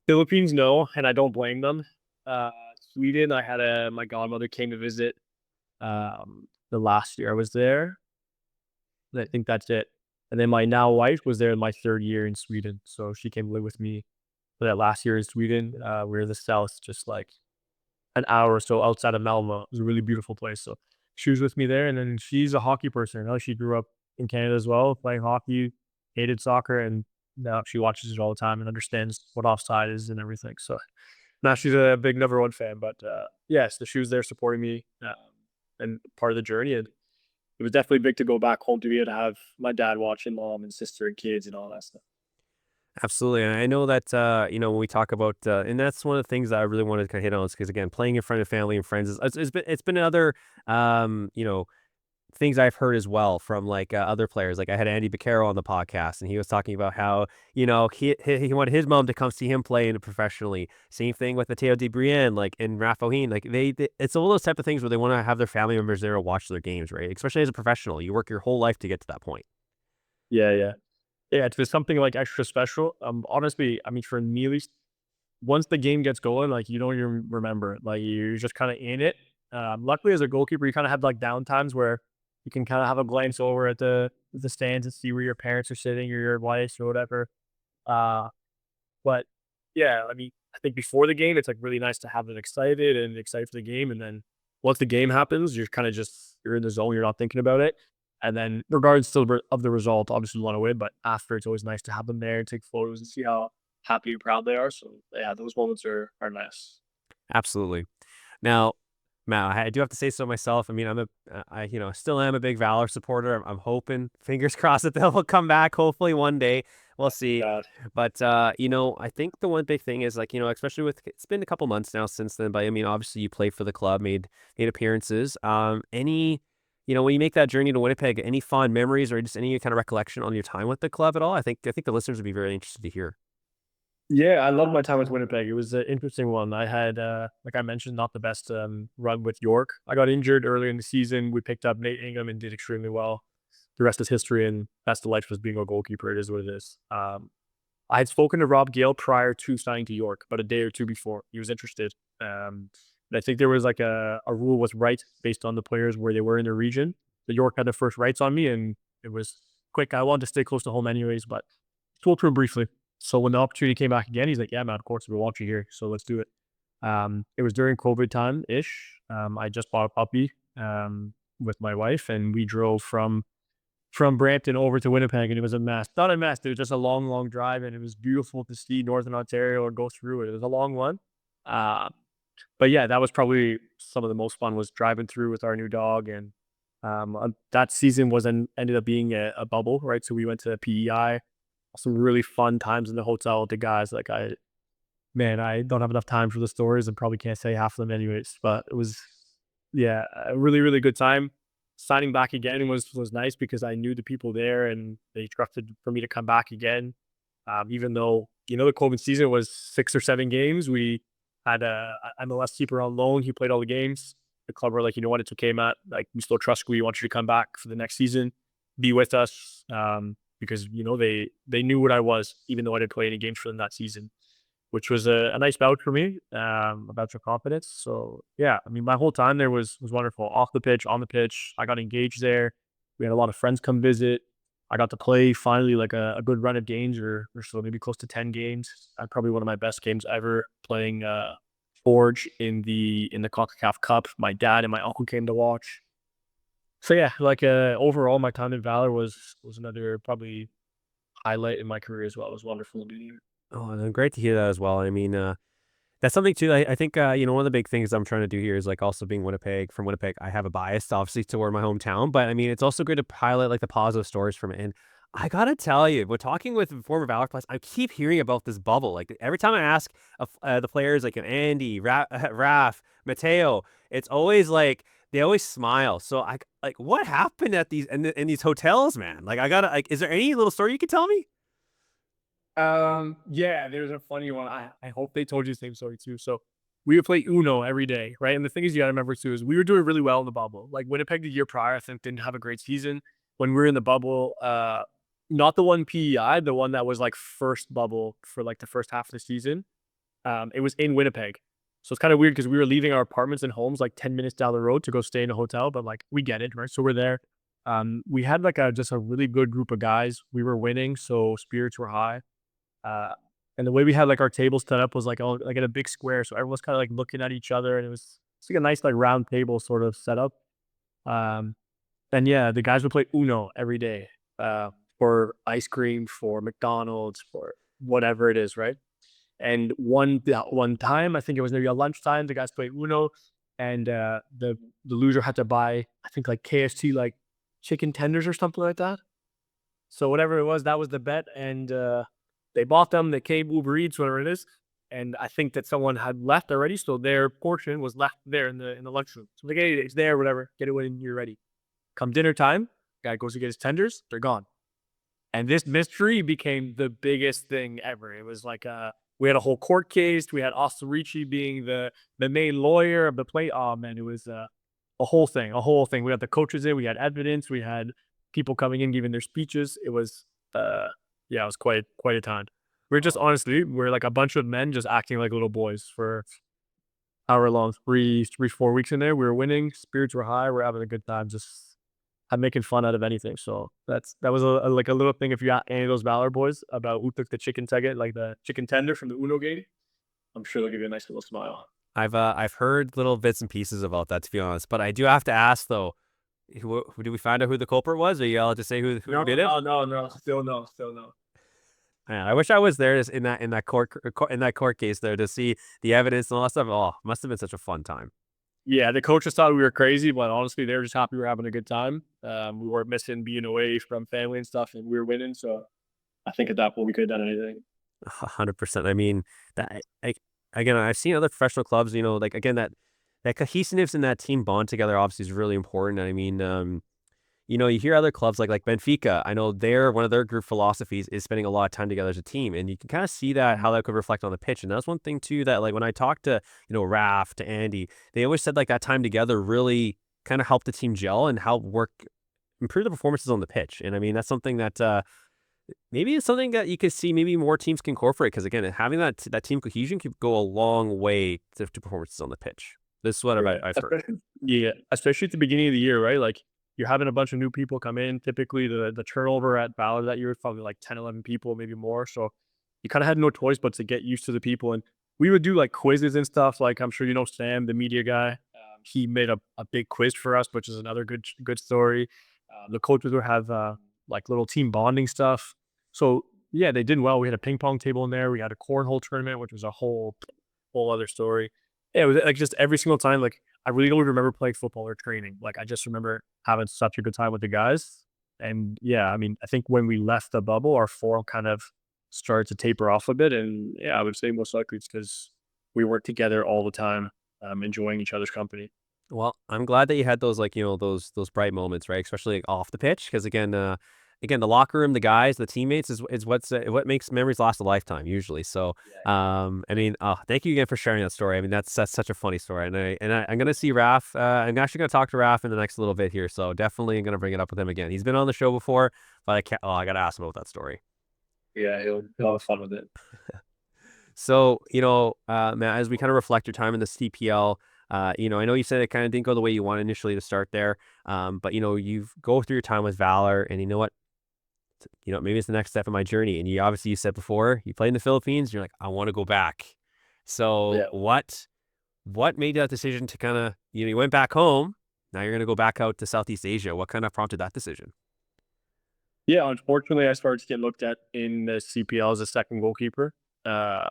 B: Philippines, no, and I don't blame them. Uh, Sweden, I had my godmother came to visit the last year I was there. I think that's it. And then my now wife was there in my 3rd year in Sweden, so she came live with me for that last year in Sweden. We're in the south, just like an hour or so outside of Malmo. It was a really beautiful place. So she was with me there, and then she's a hockey person. You know, she grew up in Canada as well, playing hockey, hated soccer, and now she watches it all the time and understands what offside is and everything. So now she's a big number one fan. But yeah, so she was there supporting me and part of the journey. And it was definitely big to go back home to be able to have my dad watching mom and sister and kids and all that stuff.
A: Absolutely, and I know that, when we talk about, and that's one of the things that I really wanted to kinda hit on is because again, playing in front of family and friends is it's been another, things I've heard as well from, like, other players. Like, I had Andy Baccaro on the podcast, and he was talking about how, he wanted his mom to come see him play in professionally. Same thing with Matteo Di Brienne, like, and Rafa Hin, like, they it's all those type of things where they wanna have their family members there to watch their games, right? Especially as a professional, you work your whole life to get to that point.
B: Yeah, yeah. Yeah, if it's something, like, extra special, honestly, I mean, for me at least, once the game gets going, like, you don't even remember it, like, you're just kinda in it. Luckily, as a goalkeeper, you kinda have, like, down times where you can kinda have a glance over at the stands and see where your parents are sitting or your wife or whatever. Uh, but, yeah, I mean, I think before the game, it's, like, really nice to have them excited and excited for the game, and then once the game happens, you're kinda just you're in the zone, you're not thinking about it. And then regardless of the result, obviously you wanna win, but after, it's always nice to have them there and take photos and see how happy and proud they are, so, yeah, those moments are nice.
A: Absolutely. Now, Matt, I do have to say so myself. I mean, still am a big Valor supporter. I'm hoping, fingers crossed, that they'll come back. Hopefully, one day we'll see.
B: God.
A: But I think the one big thing is like, especially with it's been a couple months now since then. But I mean, obviously, you played for the club, made appearances. When you make that journey to Winnipeg, any fond memories or just any kind of recollection on your time with the club at all? I think the listeners would be very interested to hear.
B: Yeah, I love my time with Winnipeg. It was an interesting one. I had, like I mentioned, not the best, run with York. I got injured early in the season. We picked up Nate Ingham and did extremely well. The rest is history, and that's the life of being a goalkeeper. It is what it is. I had spoken to Rob Gale prior to signing to York, about a day or two before. He was interested. And I think there was like a rule with rights based on the players where they were in the region. The York had the first rights on me, and it was quick. I wanted to stay close to home anyways, but spoke to him briefly. So when the opportunity came back again, he's like, "Yeah, man, of course we want you here, so let's do it." It was during COVID time ish. I just bought a puppy with my wife, and we drove from Brampton over to Winnipeg, and it was a mess. Not a mess. It was just a long, long drive, and it was beautiful to see Northern Ontario or go through it. It was a long one. Uh, but yeah, that was probably some of the most fun was driving through with our new dog. And that season ended up being a bubble, right? So we went to PEI, some really fun times in the hotel with the guys. Like man, I don't have enough time for the stories and probably can't say half of them anyways. But it was, yeah, a really, really good time. Signing back again was nice because I knew the people there and they trusted for me to come back again. Even though the COVID season was 6 or 7 games, we had a MLS keeper on loan. He played all the games. The club were like, you know what, it's okay, Matt. Like we still trust you. We want you to come back for the next season, be with us. Because they knew what I was, even though I didn't play any games for them that season, which was a nice bout for me, about your confidence. So yeah, I mean, my whole time there was wonderful. Off the pitch, on the pitch, I got engaged there. We had a lot of friends come visit. I got to play finally like a good run of games, or so maybe close to 10 games. I probably one of my best games ever playing Forge in the CONCACAF Cup. My dad and my uncle came to watch. So yeah, like overall, my time in Valor was another probably highlight in my career as well. It was wonderful to be here.
A: Oh, and great to hear that as well. I mean, that's something too. I think one of the big things I'm trying to do here is like also being from Winnipeg. I have a bias, obviously, toward my hometown, but I mean, it's also good to highlight like the positive stories from it. And I gotta tell you, we're talking with former Valor players. I keep hearing about this bubble. Like every time I ask the players, like Andy, Raf, Mateo, it's always like they always smile. So I like what happened at these in these hotels, man. Like I gotta like, is there any little story you could tell me?
B: Yeah, there's a funny one. I hope they told you the same story too. So we would play Uno every day, right? And the thing is, you gotta remember too, is we were doing really well in the bubble. Like Winnipeg the year prior, I think didn't have a great season. When we were in the bubble, not the one PEI, the one that was like first bubble for like the first half of the season. It was in Winnipeg. So it's kind of weird because we were leaving our apartments and homes like 10 minutes down the road to go stay in a hotel, but like we get it, right? So we're there. We had like a just a really good group of guys. We were winning, so spirits were high. Uh, and the way we had like our tables set up was like all like in a big square, so everyone's kind of like looking at each other, and it's like a nice like round table sort of setup. Um, and yeah, the guys would play Uno every day, for ice cream, for McDonald's, for whatever it is, right? And one time, I think it was maybe a lunchtime, the guys played Uno, and the loser had to buy, I think, like KFC, like chicken tenders or something like that. So whatever it was, that was the bet, and they bought them. They came Uber Eats, whatever it is, and I think that someone had left already, so their portion was left there in the lunchroom. So like, hey, it's there, whatever. Get it when you're ready. Come dinner time, guy goes to get his tenders. They're gone. And this mystery became the biggest thing ever. It was like we had a whole court case. We had Austin Ricci being the main lawyer of the play. Oh man, it was a whole thing, a whole thing. We had the coaches in, we had evidence, we had people coming in giving their speeches. It was yeah, it was quite a time. We're just honestly, we're like a bunch of men just acting like little boys for however long, 4 weeks in there. We were winning, spirits were high, we're having a good time. Just I'm making fun out of anything. So that was like a little thing. If you got any of those Valor boys about who took the chicken ticket, like the chicken tender from the Uno game, I'm sure they'll give you a nice little smile.
A: I've heard little bits and pieces about that, to be honest, but I do have to ask though, did we find out who the culprit was? Are you allowed to say who
B: No,
A: did it?
B: no, no, no. Still no, still no.
A: Man, I wish I was there in that court case there to see the evidence and all that stuff. Oh, must have been such a fun time.
B: Yeah, the coaches thought we were crazy, but honestly, they were just happy we were having a good time. We weren't missing being away from family and stuff, and we were winning. So I think at that point we could have done anything.
A: 100%. I mean, that again, I've seen other professional clubs, like again that cohesiveness and that team bond together obviously is really important. I mean, you hear other clubs like Benfica. I know one of their group philosophies is spending a lot of time together as a team, and you can kind of see that how that could reflect on the pitch. And that's one thing too that like when I talked to Raf to Andy, they always said like that time together really kind of helped the team gel and help work improve the performances on the pitch. And I mean that's something that maybe it's something that you could see maybe more teams can incorporate because again having that team cohesion could go a long way to performances on the pitch. This is what
B: Right.
A: I've heard.
B: Especially, yeah, especially at the beginning of the year, right? Like you're having a bunch of new people come in. Typically, the turnover at Ballard that year was probably like 10, 11 people, maybe more. So you kind of had no choice but to get used to the people. And we would do like quizzes and stuff. Like I'm sure you know Sam, the media guy. He made a big quiz for us, which is another good story. The coaches would have like little team bonding stuff. So yeah, they did well. We had a ping pong table in there. We had a cornhole tournament, which was a whole other story. Yeah, it was like just every single time. Like I really don't remember playing football or training. Like I just remember having such a good time with the guys. And yeah, I mean, I think when we left the bubble, our form kind of started to taper off a bit. And yeah, I would say most likely it's because we weren't together all the time, enjoying each other's company.
A: Well, I'm glad that you had those like, those bright moments, right? Especially like off the pitch, because again, the locker room, the guys, the teammates is what makes memories last a lifetime usually. So, I mean, thank you again for sharing that story. I mean, that's such a funny story, I'm gonna see Raf. I'm actually gonna talk to Raf in the next little bit here, so definitely I'm gonna bring it up with him again. He's been on the show before, but I can't. Oh, I gotta ask him about that story.
B: Yeah, he'll have fun with it.
A: So, Matt, as we kind of reflect your time in the CPL, I know you said it kind of didn't go the way you wanted initially to start there, but you've go through your time with Valor, and you know what, maybe it's the next step in my journey. And you said before you played in the Philippines, you're like, I want to go back. So
B: Yeah.
A: what made that decision to kind of, you went back home. Now you're going to go back out to Southeast Asia. What kind of prompted that decision?
B: Yeah, unfortunately, I started to get looked at in the CPL as a second goalkeeper. Uh,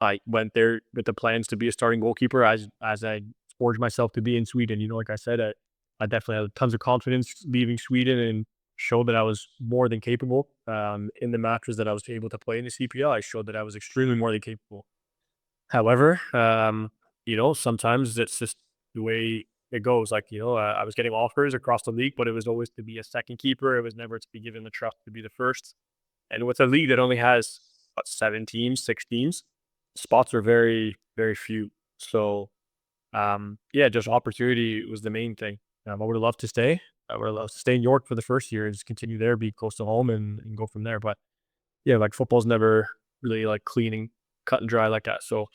B: I went there with the plans to be a starting goalkeeper as I forged myself to be in Sweden. Like I said, I definitely had tons of confidence leaving Sweden and showed that I was more than capable. In the matches that I was able to play in the CPL, I showed that I was extremely more than capable. However, sometimes it's just the way it goes. Like, I was getting offers across the league, but it was always to be a second keeper. It was never to be given the trust to be the first. And with a league that only has what, 7 teams, 6 teams, spots are very, very few. So, yeah, just opportunity was the main thing. I would have loved to stay. I would have loved to stay in York for the first year and just continue there, be close to home, and go from there. But yeah, like football's never really like cleaning, cut and dry like that. So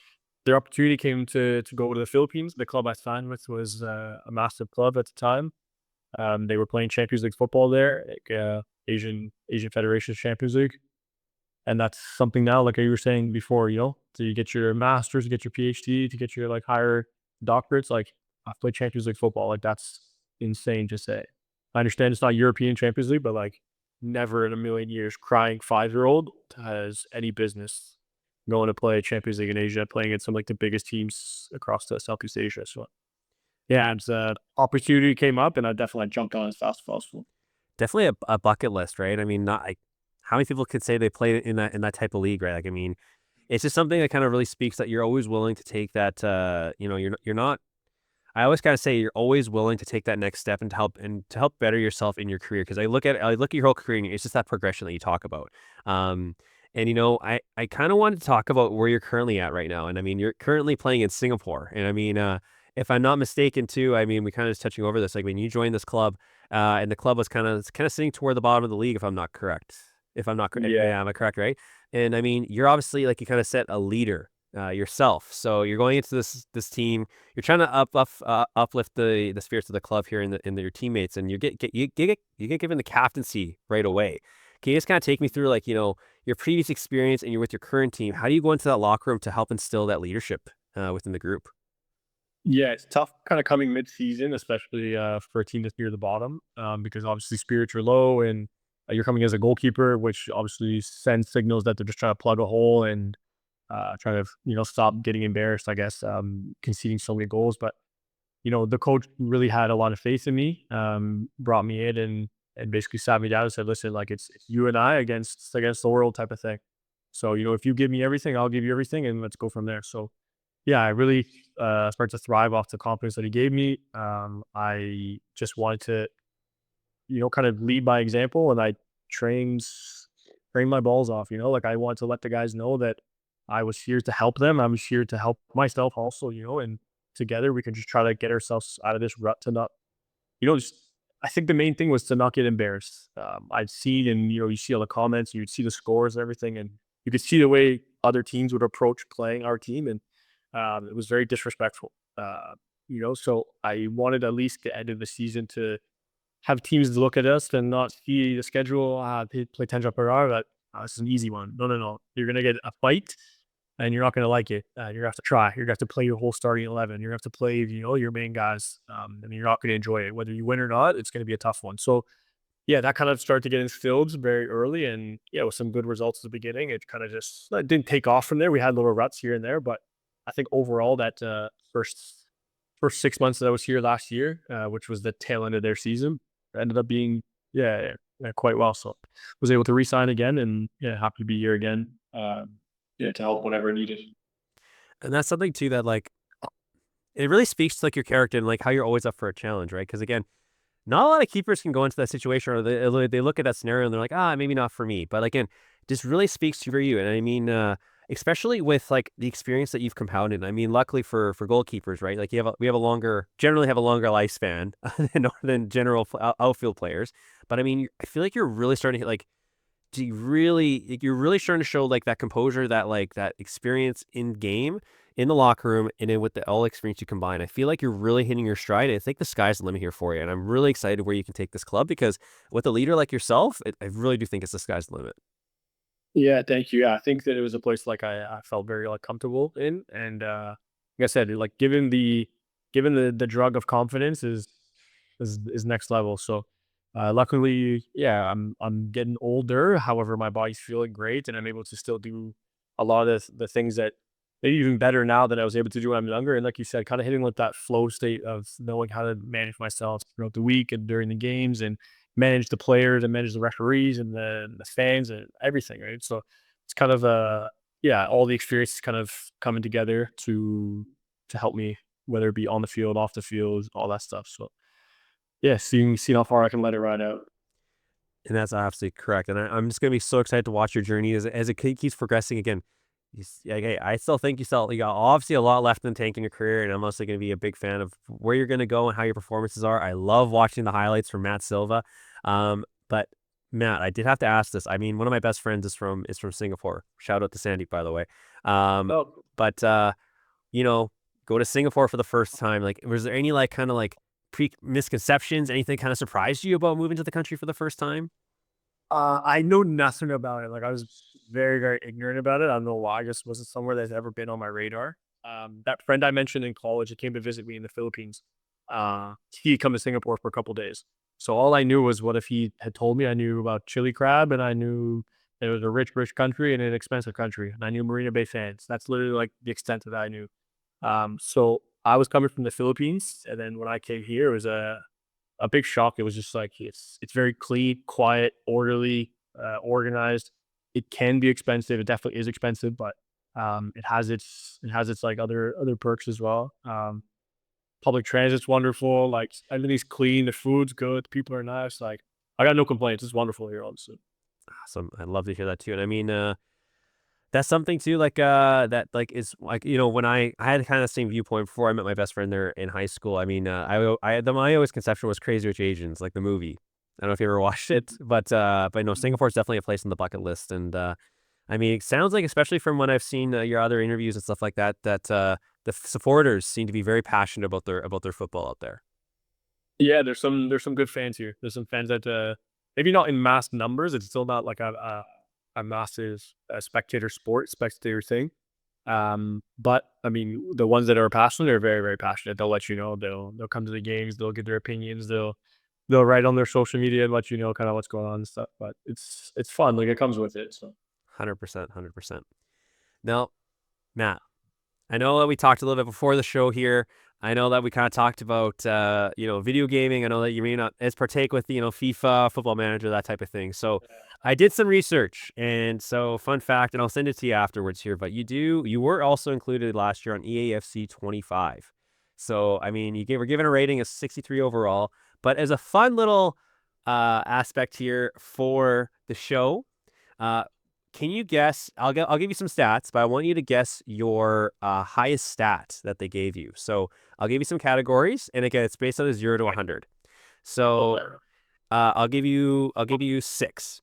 B: their opportunity came to go to the Philippines. The club I signed with was a massive club at the time. They were playing Champions League football there, like, Asian Federation Champions League, and that's something now, like you were saying before, to get your master's, to get your PhD, to get your like higher doctorates. Like I've played Champions League football, like that's insane to say. I understand it's not European Champions League, but like never in a million years crying 5-year-old has any business going to play Champions League in Asia, playing against some like the biggest teams across the Southeast Asia. So yeah, it's opportunity came up, and I definitely jumped on as fast as possible.
A: Definitely a bucket list, right? I mean, not like how many people could say they played in that type of league, right? Like, I mean, it's just something that kind of really speaks that you're always willing to take that. You're not. I always kind of say you're always willing to take that next step and to help better yourself in your career. Because I look at your whole career, and it's just that progression that you talk about. Um, and I kind of wanted to talk about where you're currently at right now. And I mean, you're currently playing in Singapore, and I mean, if I'm not mistaken, too, I mean, we kind of just touching over this. Like when you joined this club, and the club was kind of sitting toward the bottom of the league, if I'm not correct. If I'm not,
B: Yeah.
A: yeah, am I correct? Right? And I mean, you're obviously like you kind of set a leader yourself. So you're going into this team. You're trying to uplift the spirits of the club here your teammates, and you get given the captaincy right away. Can you just kind of take me through like your previous experience and you're with your current team? How do you go into that locker room to help instill that leadership within the group?
B: Yeah, it's tough kind of coming mid-season, especially for a team that's near the bottom, because obviously spirits are low, and you're coming as a goalkeeper, which obviously sends signals that they're just trying to plug a hole and trying to stop getting embarrassed. I guess conceding so many goals, but the coach really had a lot of faith in me. Brought me in and basically sat me down and said, "Listen, like it's you and I against the world type of thing. So if you give me everything, I'll give you everything, and let's go from there." So yeah, I really started to thrive off the confidence that he gave me. I just wanted to, kind of lead by example, and I trained trained my balls off. Like I wanted to let the guys know that I was here to help them. I was here to help myself also. And together we can just try to get ourselves out of this rut to not, just I think the main thing was to not get embarrassed. I'd seen, and you see all the comments, you'd see the scores and everything, and you could see the way other teams would approach playing our team, and it was very disrespectful. So I wanted at least the end of the season to have teams look at us and not see the schedule. Play 10 per hour, but this is an easy one. No, no, no. You're gonna get a fight, and you're not gonna like it. You're gonna have to try. You're gonna have to play your whole starting 11. You're gonna have to play, your main guys, and you're not gonna enjoy it. Whether you win or not, it's gonna be a tough one. So yeah, that kind of started to get instilled very early, and yeah, with some good results at the beginning, it kind of just didn't take off from there. We had little ruts here and there, but I think overall that first 6 months that I was here last year, which was the tail end of their season, ended up being quite well. So was able to re-sign again, and yeah, happy to be here again. Yeah, to help whenever needed.
A: And that's something too that like it really speaks to like your character and like how you're always up for a challenge, right? Because again, not a lot of keepers can go into that situation, or they look at that scenario and they're like, maybe not for me. But again, this really speaks to for you. And I mean, especially with like the experience that you've compounded. I mean, luckily for goalkeepers, right? Like we have a generally have a longer lifespan than general outfield players. But I mean, I feel like you're really starting to hit like do you really like, you're really starting to show like that composure, that like that experience in game, in the locker room, and then with the all experience you combine. I feel like you're really hitting your stride. And I think the sky's the limit here for you. And I'm really excited where you can take this club because with a leader like yourself, I really do think it's the sky's the limit.
B: Yeah, thank you. Yeah, I think that it was a place like I felt very like comfortable in, and like I said, like given the drug of confidence is next level. So luckily, yeah, I'm getting older. However, my body's feeling great, and I'm able to still do a lot of the things that maybe even better now than I was able to do when I'm younger. And like you said, kind of hitting with that flow state of knowing how to manage myself throughout the week and during the games, and manage the players and manage the referees and the fans and everything, right? So it's kind of yeah, all the experience is kind of coming together to help me, whether it be on the field, off the field, all that stuff. So yeah, seeing how far I can let it ride out.
A: And that's absolutely correct. And I'm just going to be so excited to watch your journey as it keeps progressing. Again, hey, I still think you got obviously a lot left in the tank in your career, and I'm also going to be a big fan of where you're going to go and how your performances are. I love watching the highlights from Matt Silva. But Matt, I did have to ask this. I mean, one of my best friends is from Singapore. Shout out to Sandy, by the way. Um,
B: Oh,
A: but you know, go to Singapore for the first time. Like, was there any like kind of like misconceptions? Anything kind of surprised you about moving to the country for the first time?
B: I know nothing about it. Like I was very, very ignorant about it. I don't know why. I just wasn't somewhere that's ever been on my radar. That friend I mentioned in college, he came to visit me in the Philippines. He had come to Singapore for a couple days. So all I knew was what if he had told me I knew about chili crab and I knew it was a rich, rich country and an expensive country. And I knew Marina Bay Sands. That's literally like the extent that I knew. So I was coming from the Philippines, and then when I came here, it was a big shock. It was just like it's very clean, quiet, orderly, organized. It can be expensive. It definitely is expensive, but it has its like other perks as well. Public transit's wonderful. Like everything's clean. The food's good. People are nice. Like I got no complaints. It's wonderful here, honestly.
A: Awesome. I'd love to hear that too. And I mean, that's something too, like that like is like when I had kind of the same viewpoint before I met my best friend there in high school. I mean, I had my always conception was Crazy Rich Asians, like the movie. I don't know if you ever watched it, but no, Singapore is definitely a place on the bucket list. And I mean, it sounds like, especially from when I've seen your other interviews and stuff like that, that the supporters seem to be very passionate about their football out there.
B: Yeah, there's some good fans here. There's some fans that maybe not in mass numbers. It's still not like a massive spectator thing. But I mean, the ones that are passionate are very, very passionate. They'll let you know. They'll come to the games. They'll give their opinions. They'll write on their social media and let you know kind of what's going on and stuff. But it's fun. Like it comes with it. So
A: 100%, 100%. Now, Matt, I know that we talked a little bit before the show here. I know that we kind of talked about video gaming. I know that you may not as partake with FIFA, Football Manager, that type of thing. So I did some research, and so fun fact, and I'll send it to you afterwards here. But you were also included last year on EAFC 25. So I mean, were given a rating of 63 overall. But as a fun little aspect here for the show, uh, can you guess? I'll give you some stats, but I want you to guess your highest stat that they gave you. So I'll give you some categories, and again, it's based on a 0 to 100. So I'll give you six: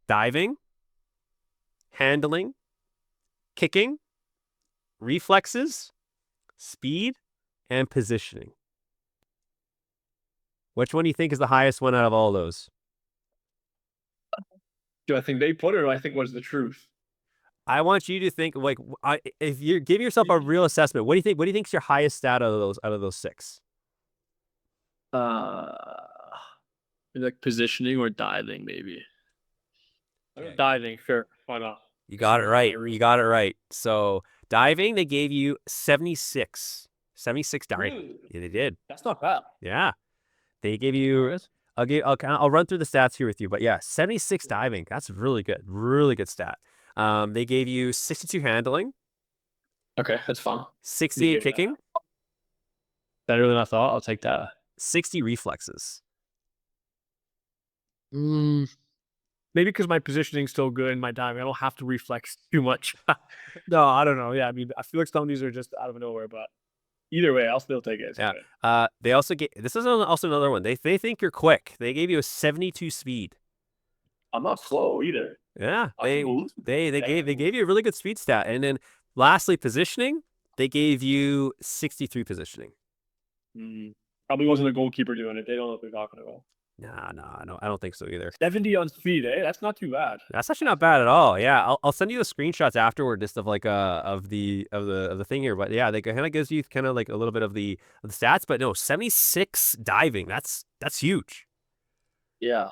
A: diving, handling, kicking, reflexes, speed, and positioning. Which one do you think is the highest one out of all those?
B: do I think they put it, or I think was the truth?
A: I want you to think like if you're giving yourself a real assessment. What do you think? What do you think is your highest stat out of those six?
B: Uh, like positioning or diving, maybe.
A: Okay.
B: Diving, sure. Why not?
A: You got it right. You got it right. So diving, they gave you 76. 76 diving.
B: Really?
A: Yeah, they did.
B: That's not bad.
A: Yeah. They gave you I'll run through the stats here with you, but yeah, 76 diving. That's really good. Really good stat. They gave you 62 handling,
B: Okay, that's fun.
A: 68 kicking,
B: Better than I thought. I'll take that.
A: 60 reflexes.
B: Maybe because my positioning's still good in my diving, I don't have to reflex too much. No, I don't know. Yeah, I mean, I feel like some of these are just out of nowhere, but either way, I'll still take it. It's
A: Yeah.
B: okay.
A: They also get this is also another one. They think you're quick. They gave you a 72 speed.
B: I'm not slow either.
A: Yeah.
B: I can move.
A: They gave you a really good speed stat. And then lastly, positioning, they gave you 63 positioning.
B: Probably wasn't a goalkeeper doing it. They don't know what they're talking about.
A: No, I don't think so either.
B: 70 on speed, eh? That's not too bad.
A: That's actually not bad at all. Yeah, I'll send you the screenshots afterward, just of like of the thing here. But yeah, they kind of gives you kind of like a little bit of the stats. But no, 76 diving. That's huge.
B: Yeah.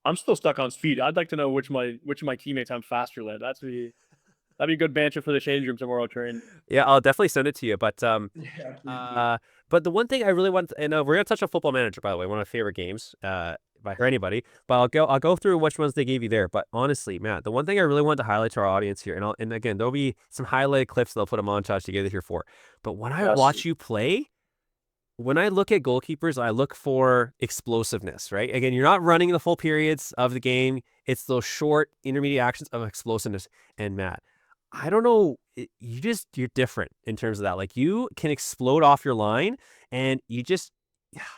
B: I'm still stuck on speed. I'd like to know which of my teammates I'm faster than. That'd be good banter for the change room tomorrow, Train.
A: Yeah, I'll definitely send it to you. But
B: Yeah, please do.
A: but the one thing I really want, and we're gonna touch on Football Manager, by the way, one of my favorite games, for anybody. But I'll go through which ones they gave you there. But honestly, Matt, the one thing I really want to highlight to our audience here, and again, there'll be some highlighted clips they'll put a montage together here for. But when I watch you play, when I look at goalkeepers, I look for explosiveness, right? Again, you're not running the full periods of the game. It's those short, intermediate actions of explosiveness. And Matt, I don't know, you're different in terms of that. Like you can explode off your line, and you just,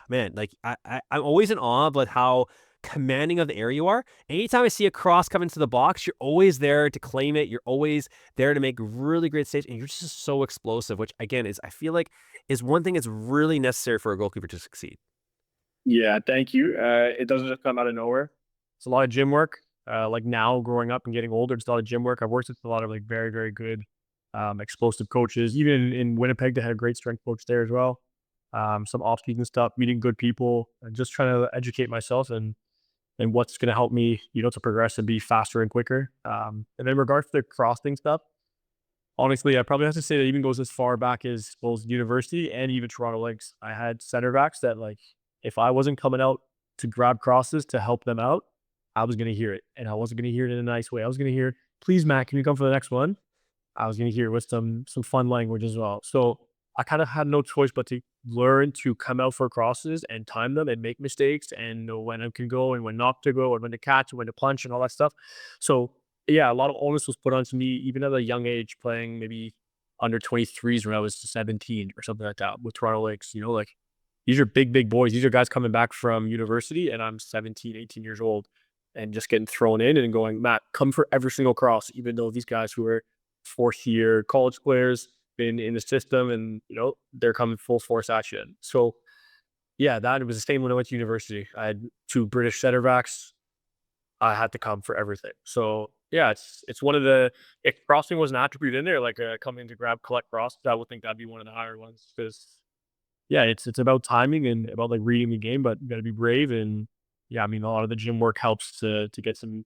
A: man, like I'm always in awe about how commanding of the area you are. Anytime I see a cross come into the box, you're always there to claim it. You're always there to make really great saves, and you're just so explosive. Which again is I feel like is one thing that's really necessary for a goalkeeper to succeed.
B: Yeah, thank you. It doesn't just come out of nowhere. It's a lot of gym work. Like now, growing up and getting older, it's a lot of gym work. I've worked with a lot of like very, very good, explosive coaches. Even in Winnipeg, they had a great strength coach there as well. Some off-season stuff, meeting good people, and just trying to educate myself and what's going to help me, to progress and be faster and quicker. And in regards to the crossing stuff, honestly, I probably have to say that even goes as far back as both university and even Toronto Lynx. I had center backs that like if I wasn't coming out to grab crosses to help them out, I was gonna hear it. And I wasn't gonna hear it in a nice way. I was gonna hear, please, Matt, can you come for the next one? I was gonna hear it with some fun language as well. So I kind of had no choice but to learn to come out for crosses and time them and make mistakes and know when I can go and when not to go and when to catch and when to punch and all that stuff. So yeah, a lot of onus was put onto me even at a young age, playing maybe under 23s when I was 17 or something like that with Toronto Lakes. Like these are big, big boys. These are guys coming back from university, and I'm 17, 18 years old and just getting thrown in and going, Matt, come for every single cross, even though these guys who are fourth year college players been in the system and they're coming full force at you. So yeah, that was the same when I went to university. I had two British center backs. I had to come for everything. So yeah, it's one of the, if crossing was an attribute in there, like coming to grab collect cross, I would think that'd be one of the higher ones because yeah, it's about timing and about like reading the game, but you got to be brave. And yeah, I mean a lot of the gym work helps to get some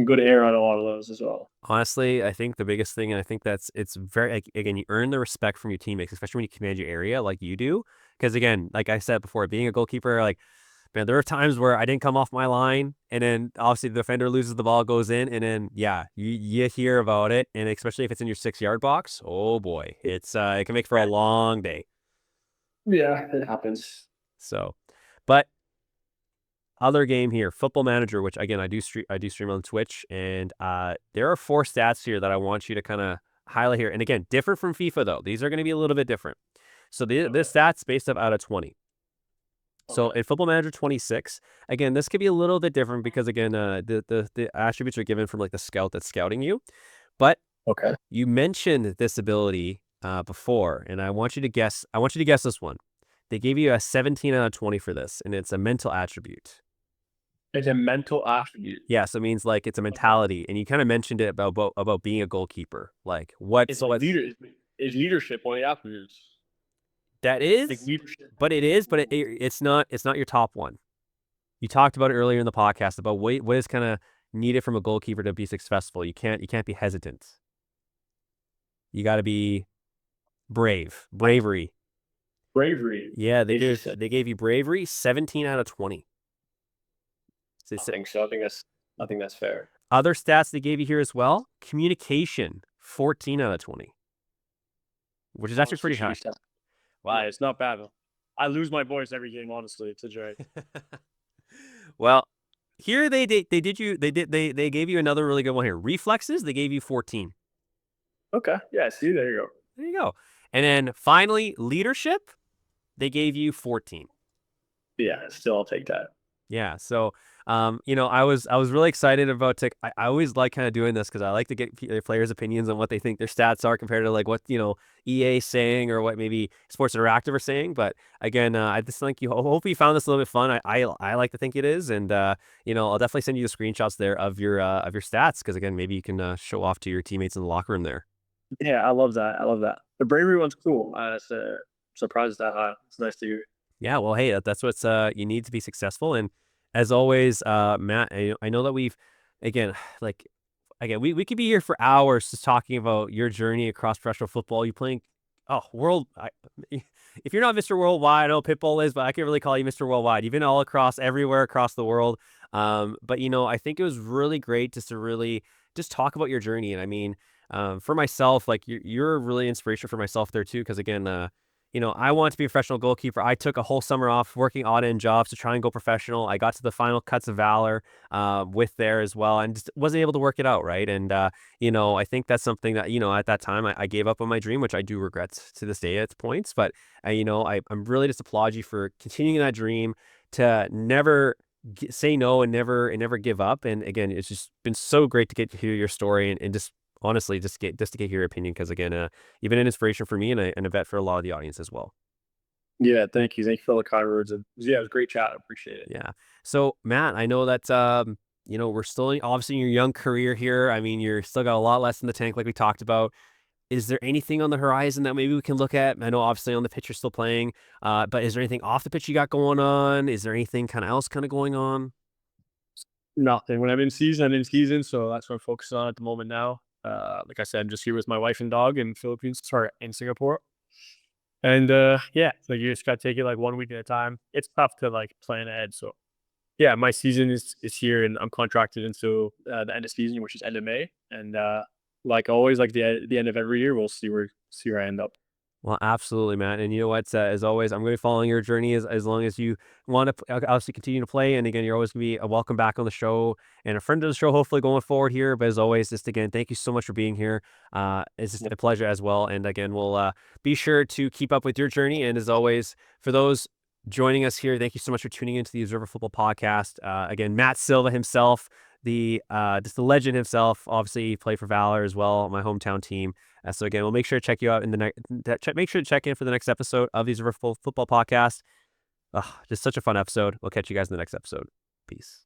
B: good air on a lot of those as well.
A: Honestly, I think the biggest thing, and I think that's it's very like, again, you earn the respect from your teammates, especially when you command your area like you do. Because again, like I said before, being a goalkeeper, like man, there are times where I didn't come off my line, and then obviously the defender loses the ball, goes in, and then yeah, you hear about it, and especially if it's in your 6 yard box, oh boy, it can make for a long day.
B: Yeah, it happens.
A: So, but other game here, Football Manager, which again I do stream on Twitch, and there are 4 stats here that I want you to kind of highlight here. And again, different from FIFA though. These are going to be a little bit different. So this stats based up out of 20. So
B: Okay.
A: in Football Manager 26, again, this could be a little bit different because again, the attributes are given from like the scout that's scouting you. But
B: Okay.
A: you mentioned this ability before, and I want you to guess. I want you to guess this one. They gave you a 17 out of 20 for this, and it's a mental attribute.
B: It's a mental attribute.
A: Yeah, so it means like it's a
B: Okay.
A: mentality, and you kind of mentioned it about being a goalkeeper. Like
B: It's
A: what's
B: like
A: what's
B: is leadership one of the attributes.
A: that
B: Like
A: is,
B: leadership.
A: but it is, but it's not your top one. You talked about it earlier in the podcast about what is kind of needed from a goalkeeper to be successful. You can't be hesitant. You got to be bravery.
B: Bravery.
A: Yeah,
B: It's just
A: they gave you bravery, 17 out of 20. So
B: I think so. I think that's fair.
A: other stats they gave you here as well, communication, 14 out of 20, which is actually
B: Honestly,
A: pretty
B: should be
A: high.
B: set. Wow, it's not bad though. I lose my voice every game, honestly. It's a joy.
A: Well, here they gave you another really good one here. Reflexes, they gave you 14.
B: Okay. Yeah, see, there you go.
A: There you go. And then finally, leadership, they gave you 14.
B: Yeah, still I'll take that.
A: Yeah. So, I was really excited about I always like kind of doing this because I like to get players' opinions on what they think their stats are compared to like what EA is saying or what maybe Sports Interactive are saying. But again, I just think hope you found this a little bit fun. I like to think it is, and I'll definitely send you the screenshots there of your stats because again, maybe you can show off to your teammates in the locker room there.
B: Yeah, I love that. I love that. The bravery one's cool. It's surprised that high. It's nice to hear.
A: Yeah, well, hey, that's what's you need to be successful. And as always, Matt, I know that we've again, like again, we could be here for hours just talking about your journey across professional football. You playing if you're not Mr. Worldwide, I know Pitbull is, but I can really call you Mr. Worldwide. You've been all across everywhere across the world. But I think it was really great just to really just talk about your journey. And I mean, for myself, like you're really inspiration for myself there too, because again, I want to be a professional goalkeeper. I took a whole summer off working odd end jobs to try and go professional. I got to the final cuts of valor with there as well, and just wasn't able to work it out, right? And I think that's something that at that time I gave up on my dream, which I do regret to this day at points. But I'm really just applaud you for continuing that dream to never say no and never give up. And again, it's just been so great to get to hear your story and just honestly just to get your opinion because again, you've been an inspiration for me and a vet for a lot of the audience as well.
B: Yeah, thank you. Thank you for the kind words. Yeah, it was a great chat. I appreciate it.
A: Yeah. So Matt, I know that we're still obviously in your young career here. I mean, you're still got a lot less in the tank, like we talked about. Is there anything on the horizon that maybe we can look at? I know obviously on the pitch you're still playing, but is there anything off the pitch you got going on? Is there anything kind of else kind of going on?
B: Nothing. When I'm in season, I'm in season. So that's what I'm focusing on at the moment now. Like I said, I'm just here with my wife and dog in Philippines, sorry, in Singapore. And yeah, so you just gotta take it like 1 week at a time. It's tough to like plan ahead. So yeah, my season is here and I'm contracted until the end of season, which is end of May. And like always, like the end of every year, we'll see where I end up.
A: Well, absolutely, man. And you know what? As always, I'm going to be following your journey as long as you want to obviously continue to play. And again, you're always going to be a welcome back on the show and a friend of the show, hopefully going forward here. But as always, just again, thank you so much for being here. It's just
B: Yeah.
A: a pleasure as well. And again, we'll be sure to keep up with your journey. And as always, for those joining us here, thank you so much for tuning into the Observer Football Podcast. Again, Matt Silva himself, the just the legend himself. Obviously, he played for Valor as well, my hometown team. So again, we'll make sure to check you out in the next. Make sure to check in for the next episode of these Riverful Football Podcast. Just such a fun episode. We'll catch you guys in the next episode. Peace.